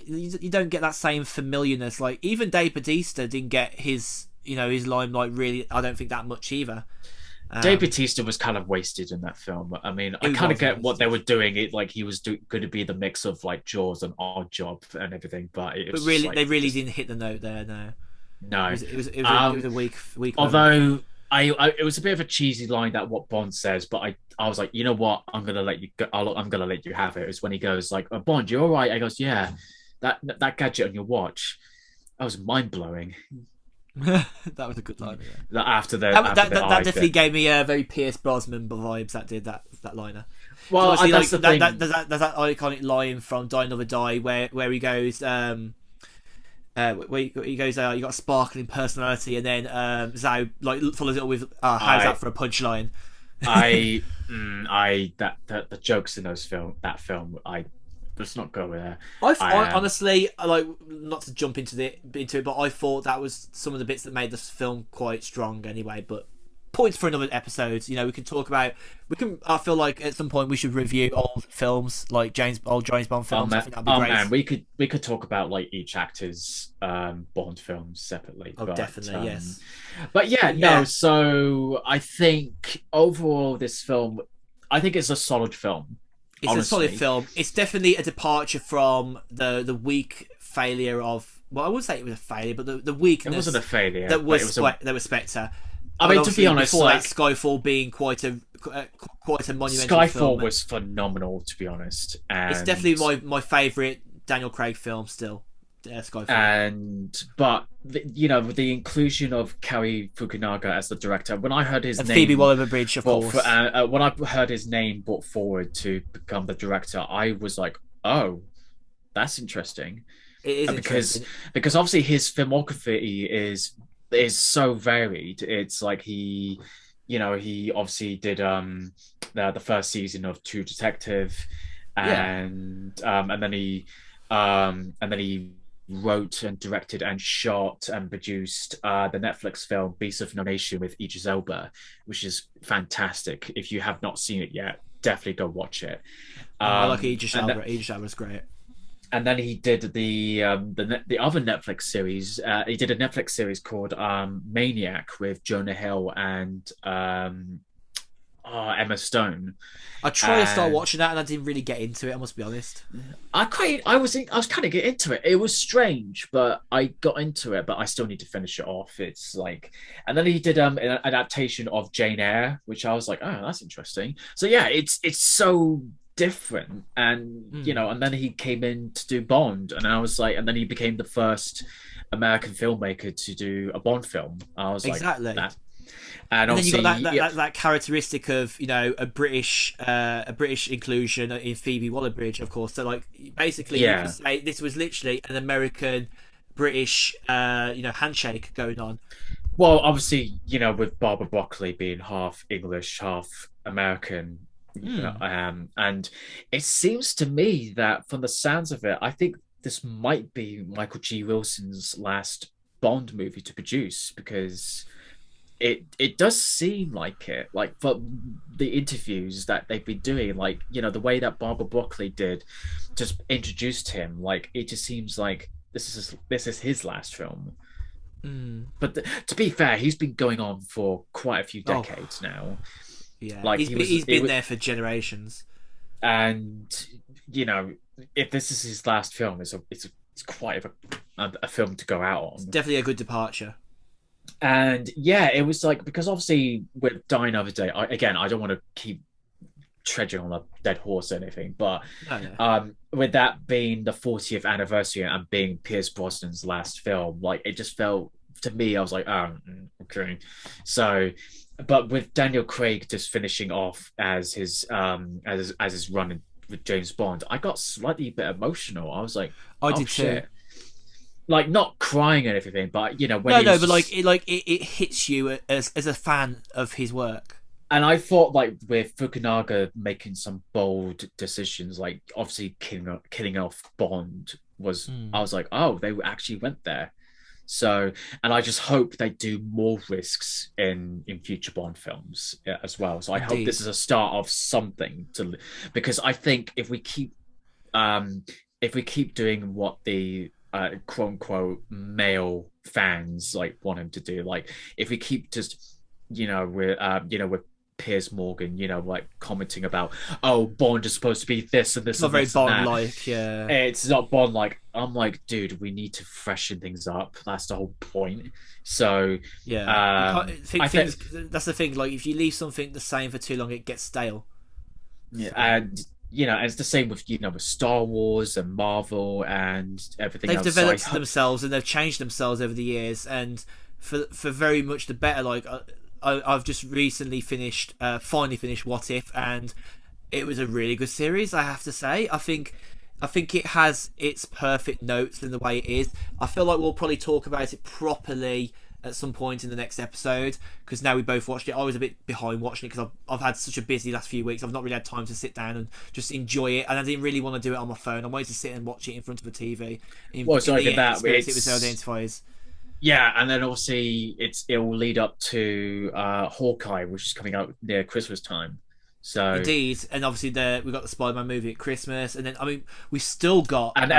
you don't get that same familiarness. Like even Dave Bautista didn't get his limelight really, I don't think, that much either. Dave Bautista was kind of wasted in that film. I mean, I kind of get what they were doing. It like he was going to be the mix of like Jaws and Odd Job and everything, but really, they really didn't hit the note there. No, it was a weak. Although it was a bit of a cheesy line, that what Bond says, but I was like, you know what, I'm gonna let you go. I'm gonna let you have it. It's when he goes like, oh, Bond, you're all right. I goes, yeah, that gadget on your watch, that was mind blowing. That was a good line. Yeah. That definitely gave me very Pierce Brosnan vibes. That did that liner. Well, so that's the thing. There's that iconic line from Die Another Die where he goes, where he goes, you got a sparkling personality, and then Zhao like follows it up with, how's that for a punchline? The jokes in that film, let's not go there. I honestly, like, not to jump into it, but I thought that was some of the bits that made this film quite strong anyway. But points for another episode. You know, I feel like at some point we should review old films, like old James Bond films. I think that'd be great. Man, we could talk about like each actor's Bond films separately. Definitely, yes. But no. So I think overall this film, I think it's a solid film. It's a solid honestly. film. It's definitely a departure from the weak failure of. Well, I wouldn't say it was a failure, but the It weakness wasn't a failure, that but it was was a. that was Spectre. I And mean, to be obviously honest, before that, like Skyfall being quite a monumental Skyfall film. was phenomenal, to be honest, It's definitely my favourite Daniel Craig film still. Skyfall. But with the inclusion of Cary Fukunaga as the director, when I heard his And name, Phoebe Waller-Bridge, of course. when I heard his name brought forward to become the director, I was like, oh, that's interesting. It is because interesting. because obviously his filmography is so varied. It's like he obviously did the first season of True Detective, and then he wrote and directed and shot and produced the Netflix film Beasts of No Nation with Idris Elba, which is fantastic. If you have not seen it yet, definitely go watch it. I like Idris and Elba. Idris Elba's great. and then he did the other Netflix series. He did a Netflix series called Maniac with Jonah Hill and Emma Stone. I tried to start watching that and I didn't really get into it. I must be honest. I was kind of getting into it. It was strange, but I got into it. But I still need to finish it off. It's like, and then he did an adaptation of Jane Eyre, which I was like, oh, that's interesting. So yeah, it's so different, and and then he came in to do Bond, and I was like, and then he became the first American filmmaker to do a Bond film. I was exactly. like, that. And then you got that characteristic of a British inclusion in Phoebe Waller-Bridge, of course. So like basically, you can say this was literally an American British handshake going on. Well, obviously, with Barbara Broccoli being half English, half American, and it seems to me that from the sounds of it, I think this might be Michael G. Wilson's last Bond movie to produce, because it does seem like it, like for the interviews that they've been doing, like the way that Barbara Broccoli did just introduced him, like it just seems like this is his last film. But to be fair, he's been going on for quite a few decades now. Yeah, like he's been there for generations. And if this is his last film, it's quite a film to go out on. It's definitely a good departure. And yeah, it was like, because obviously with Die Another Day, I don't want to keep treading on a dead horse or anything, but with that being the 40th anniversary and being Pierce Brosnan's last film, like it just felt to me, I was like, oh, okay. So, but with Daniel Craig just finishing off as his as his run with James Bond, I got slightly a bit emotional. I was like, I did shit. too. Like not crying or anything, but when but it hits you as a fan of his work. And I thought, like, with Fukunaga making some bold decisions, like obviously killing off Bond was, I was like, oh, they actually went there. So, and I just hope they do more risks in future Bond films as well. So I hope this is a start of something because I think if we keep doing what the quote unquote male fans like want him to do, like if we keep just with Piers Morgan, like commenting about, oh, Bond is supposed to be this and this. It's not very Bond-like, yeah. It's not Bond-like. I'm like, dude, we need to freshen things up. That's the whole point. So yeah, I think that's the thing. Like, if you leave something the same for too long, it gets stale. Yeah, and it's the same with with Star Wars and Marvel and everything. They've developed themselves and they've changed themselves over the years, and for very much the better. Like I've just recently finally finished What If, and it was a really good series, I have to say. I think it has its perfect notes in the way it is. I feel like we'll probably talk about it properly at some point in the next episode, because now we both watched it. I was a bit behind watching it because I've had such a busy last few weeks. I've not really had time to sit down and just enjoy it, and I didn't really want to do it on my phone. I wanted to sit and watch it in front of a TV. It was identifiers. Yeah, and then obviously it will lead up to Hawkeye, which is coming out near Christmas time. So indeed, and obviously we got the Spider-Man movie at Christmas, and then we still got and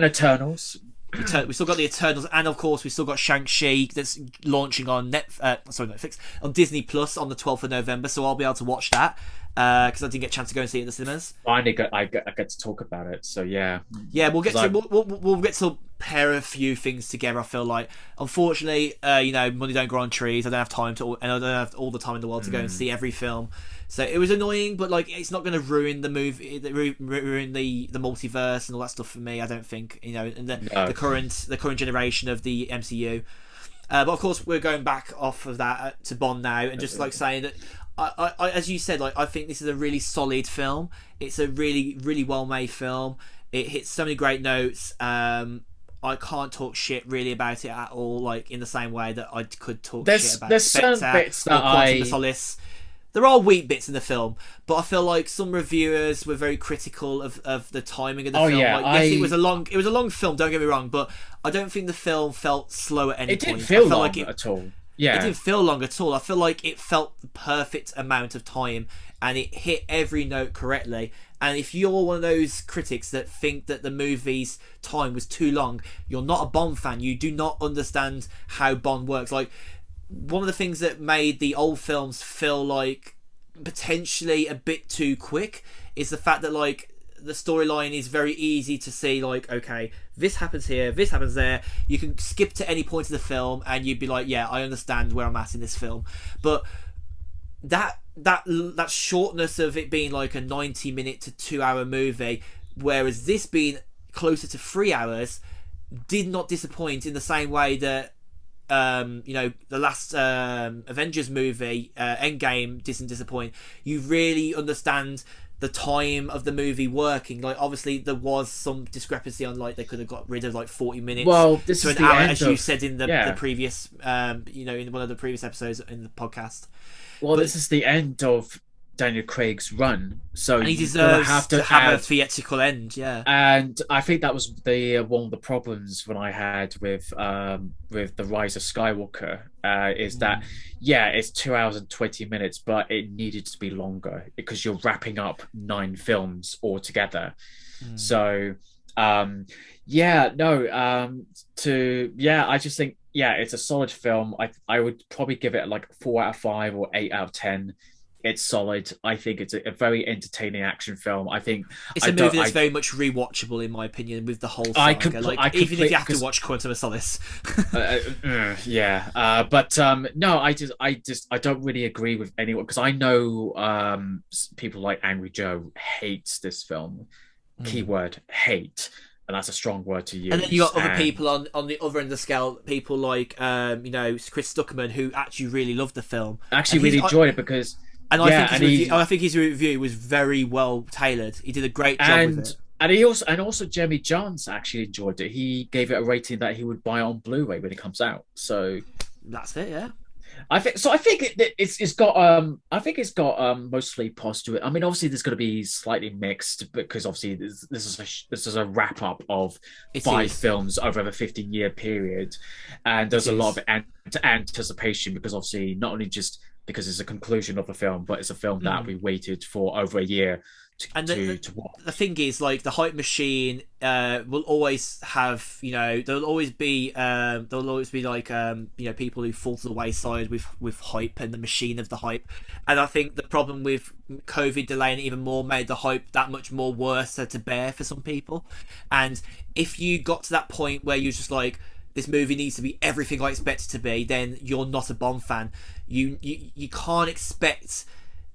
Eternals. We still got the Eternals, and of course we still got Shang-Chi that's launching on Netflix on Disney Plus on the 12th of November. So I'll be able to watch that because I didn't get a chance to go and see it at the cinemas. Finally, I get to talk about it. So yeah, we'll get to we'll get to pair a few things together. I feel like, unfortunately, money don't grow on trees. I don't have time to, and I don't have all the time in the world to go and see every film. So it was annoying, but like it's not going to ruin the movie, ruin the multiverse and all that stuff for me. I don't think, in the current generation of the MCU. But of course, we're going back off of that to Bond now, and just like saying that, I as you said, like I think this is a really solid film. It's a really, really well made film. It hits so many great notes. I can't talk shit really about it at all, like in the same way that I could talk shit about there's Spectre certain bits that or Quantum of Solace. There are weak bits in the film, but I feel like some reviewers were very critical of the timing of the film. Yeah, like, yes, it was a long film. Don't get me wrong, but I don't think the film felt slow at any point. It didn't feel long like at all. Yeah, it didn't feel long at all. I feel like it felt the perfect amount of time, and it hit every note correctly. And if you're one of those critics that think that the movie's time was too long, you're not a Bond fan. You do not understand how Bond works. Like, one of the things that made the old films feel like potentially a bit too quick is the fact that like the storyline is very easy to see, like, okay, this happens here, this happens there. You can skip to any point of the film and you'd be like, yeah, I understand where I'm at in this film. But that shortness of it being like a 90-minute to 2-hour movie, whereas this being closer to 3 hours, did not disappoint in the same way that the last Avengers movie, Endgame, didn't disappoint. You really understand the time of the movie working. Like, obviously there was some discrepancy on, like, they could have got rid of like 40 minutes this to is an the hour, end as of, you said in the previous in one of the previous episodes in the podcast. But this is the end of Daniel Craig's run, so and he deserves to have a theatrical end. Yeah, and I think that was one of the problems when I had with the Rise of Skywalker, is that it's 2 hours and 20 minutes, but it needed to be longer because you're wrapping up 9 films altogether. So I just think it's a solid film. I would probably give it like 4 out of 5 or 8 out of 10. It's solid. I think it's a very entertaining action film. I think it's a movie that's very much rewatchable, in my opinion, with the whole saga. Even if you have to watch Quantum of Solace. No, I don't really agree with anyone, because I know people like Angry Joe hates this film. Keyword hate. And that's a strong word to use. And then you got other people on the other end of the scale, people like Chris Stuckerman, who actually really loved the film. Actually really enjoyed it because. And I think his review was very well tailored. He did a great job with it. And also Jeremy Johns actually enjoyed it. He gave it a rating that he would buy on Blu-ray when it comes out. So that's it, yeah. I think it's got mostly positive. I mean, obviously there's going to be slightly mixed, because obviously this is a wrap up of 5 films over a 15-year period, and there's a lot of anticipation, because obviously not only just because it's a conclusion of a film, but it's a film that we waited for over a year to watch. The thing is, like, the hype machine will always have, there'll always be like people who fall to the wayside with hype and the machine of the hype. And I think the problem with COVID delaying it even more made the hype that much more worse to bear for some people. And if you got to that point where you're just like, this movie needs to be everything I expect it to be, then you're not a Bond fan. You can't expect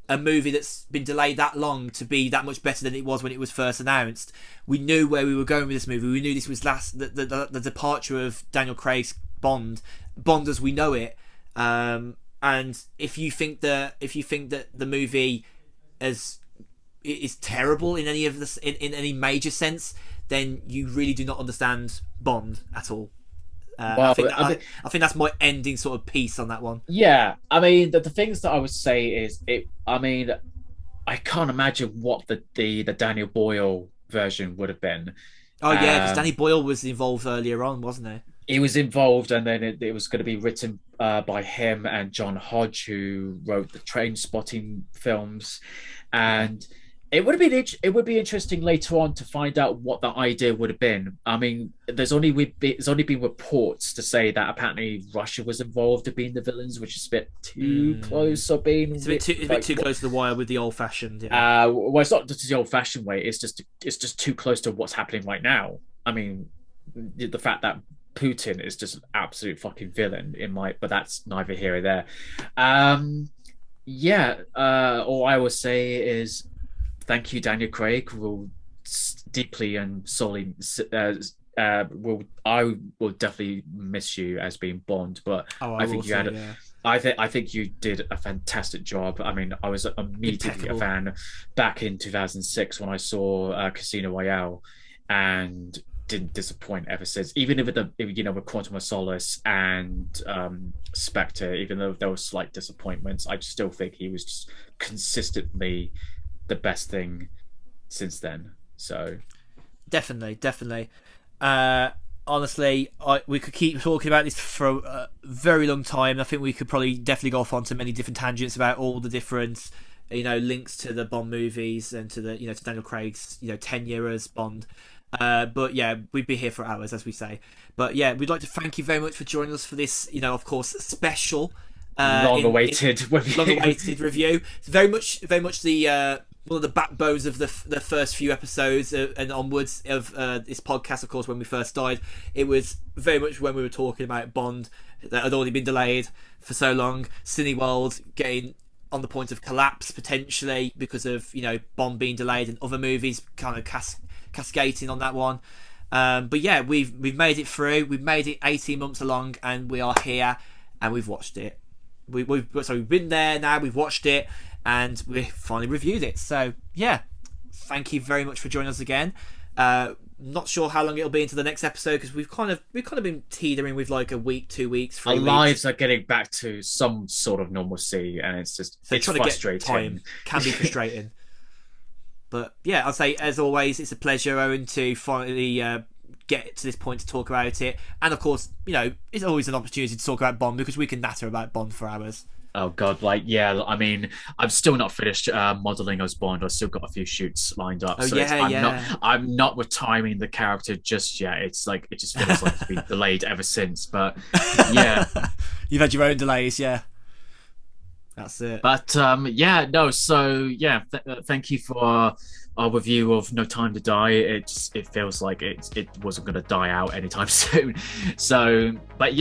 a movie that's been delayed that long to be that much better than it was when it was first announced. We knew where we were going with this movie. We knew this was the departure of Daniel Craig's Bond as we know it. And if you think that the movie is terrible in any of this in any major sense, then you really do not understand Bond at all. I think that's my ending sort of piece on that one. Yeah, I mean, the things that I would say is I can't imagine what the Daniel Boyle version would have been. Oh yeah, because Danny Boyle was involved earlier on, wasn't he? He was involved, and then it was going to be written by him and John Hodge, who wrote the Train Spotting films, and It would have been it would be interesting later on to find out what the idea would have been. I mean, there's only been reports to say that apparently Russia was involved in being the villains, which is a bit too close or being It's a bit too close to the wire with the old fashioned. Yeah. Well, it's not just the old fashioned way. It's just too close to what's happening right now. I mean, the fact that Putin is just an absolute fucking villain but that's neither here or there. All I will say is thank you, Daniel Craig. Will deeply and solely I will definitely miss you as being Bond, but I think you had I think you did a fantastic job. I mean, I was immediately a fan back in 2006 when I saw Casino Royale, and didn't disappoint ever since. Even with with Quantum of Solace and Spectre, even though there were slight disappointments, I still think he was just consistently the best thing since then. So definitely. Honestly, we could keep talking about this for a very long time. I think we could probably definitely go off onto many different tangents about all the different links to the Bond movies and to the to Daniel Craig's 10-year as Bond. But yeah, we'd be here for hours, as we say. But yeah, we'd like to thank you very much for joining us for this of course special long-awaited review. It's very much the one of the backbones of the first few episodes and onwards of this podcast. Of course, when we first started, it was very much when we were talking about Bond that had already been delayed for so long, Cineworld getting on the point of collapse potentially because of Bond being delayed and other movies kind of cascading on that one. But yeah, we've made it through. We've made it 18 months along, and we are here, and we've watched it. We've been there now. We've watched it, and we finally reviewed it. So yeah, thank you very much for joining us again. Not sure how long it'll be into the next episode because we've kind of been teetering with like a week, 2 weeks, 3 Our weeks. lives are getting back to some sort of normalcy, and it's frustrating. Time can be frustrating. But yeah, I'll say as always, it's a pleasure, Owun, to finally get to this point to talk about it. And of course, it's always an opportunity to talk about Bond because we can natter about Bond for hours. Oh God, I mean, I'm still not finished modelling as Bond. I've still got a few shoots lined up. I'm not retiring the character just yet. It's like it just feels like it's been delayed ever since. But yeah, you've had your own delays, yeah. That's it. But thank you for our review of No Time to Die. It feels like it wasn't going to die out anytime soon. So thank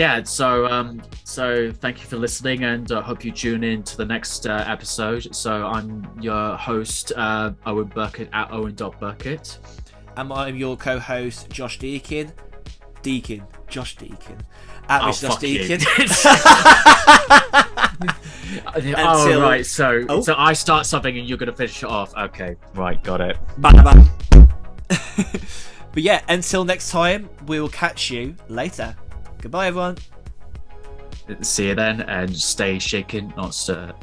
you for listening, and I hope you tune in to the next episode. So I'm your host, Owun Burkett at Owun.Burkett. And I'm your co-host, Josh Deakin. Josh Deakin. At Mr. Deakin. Right. So I start something and you're going to finish it off. Okay. Right. Got it. But yeah, until next time, we will catch you later. Goodbye, everyone. See you then, and stay shaken, not stirred.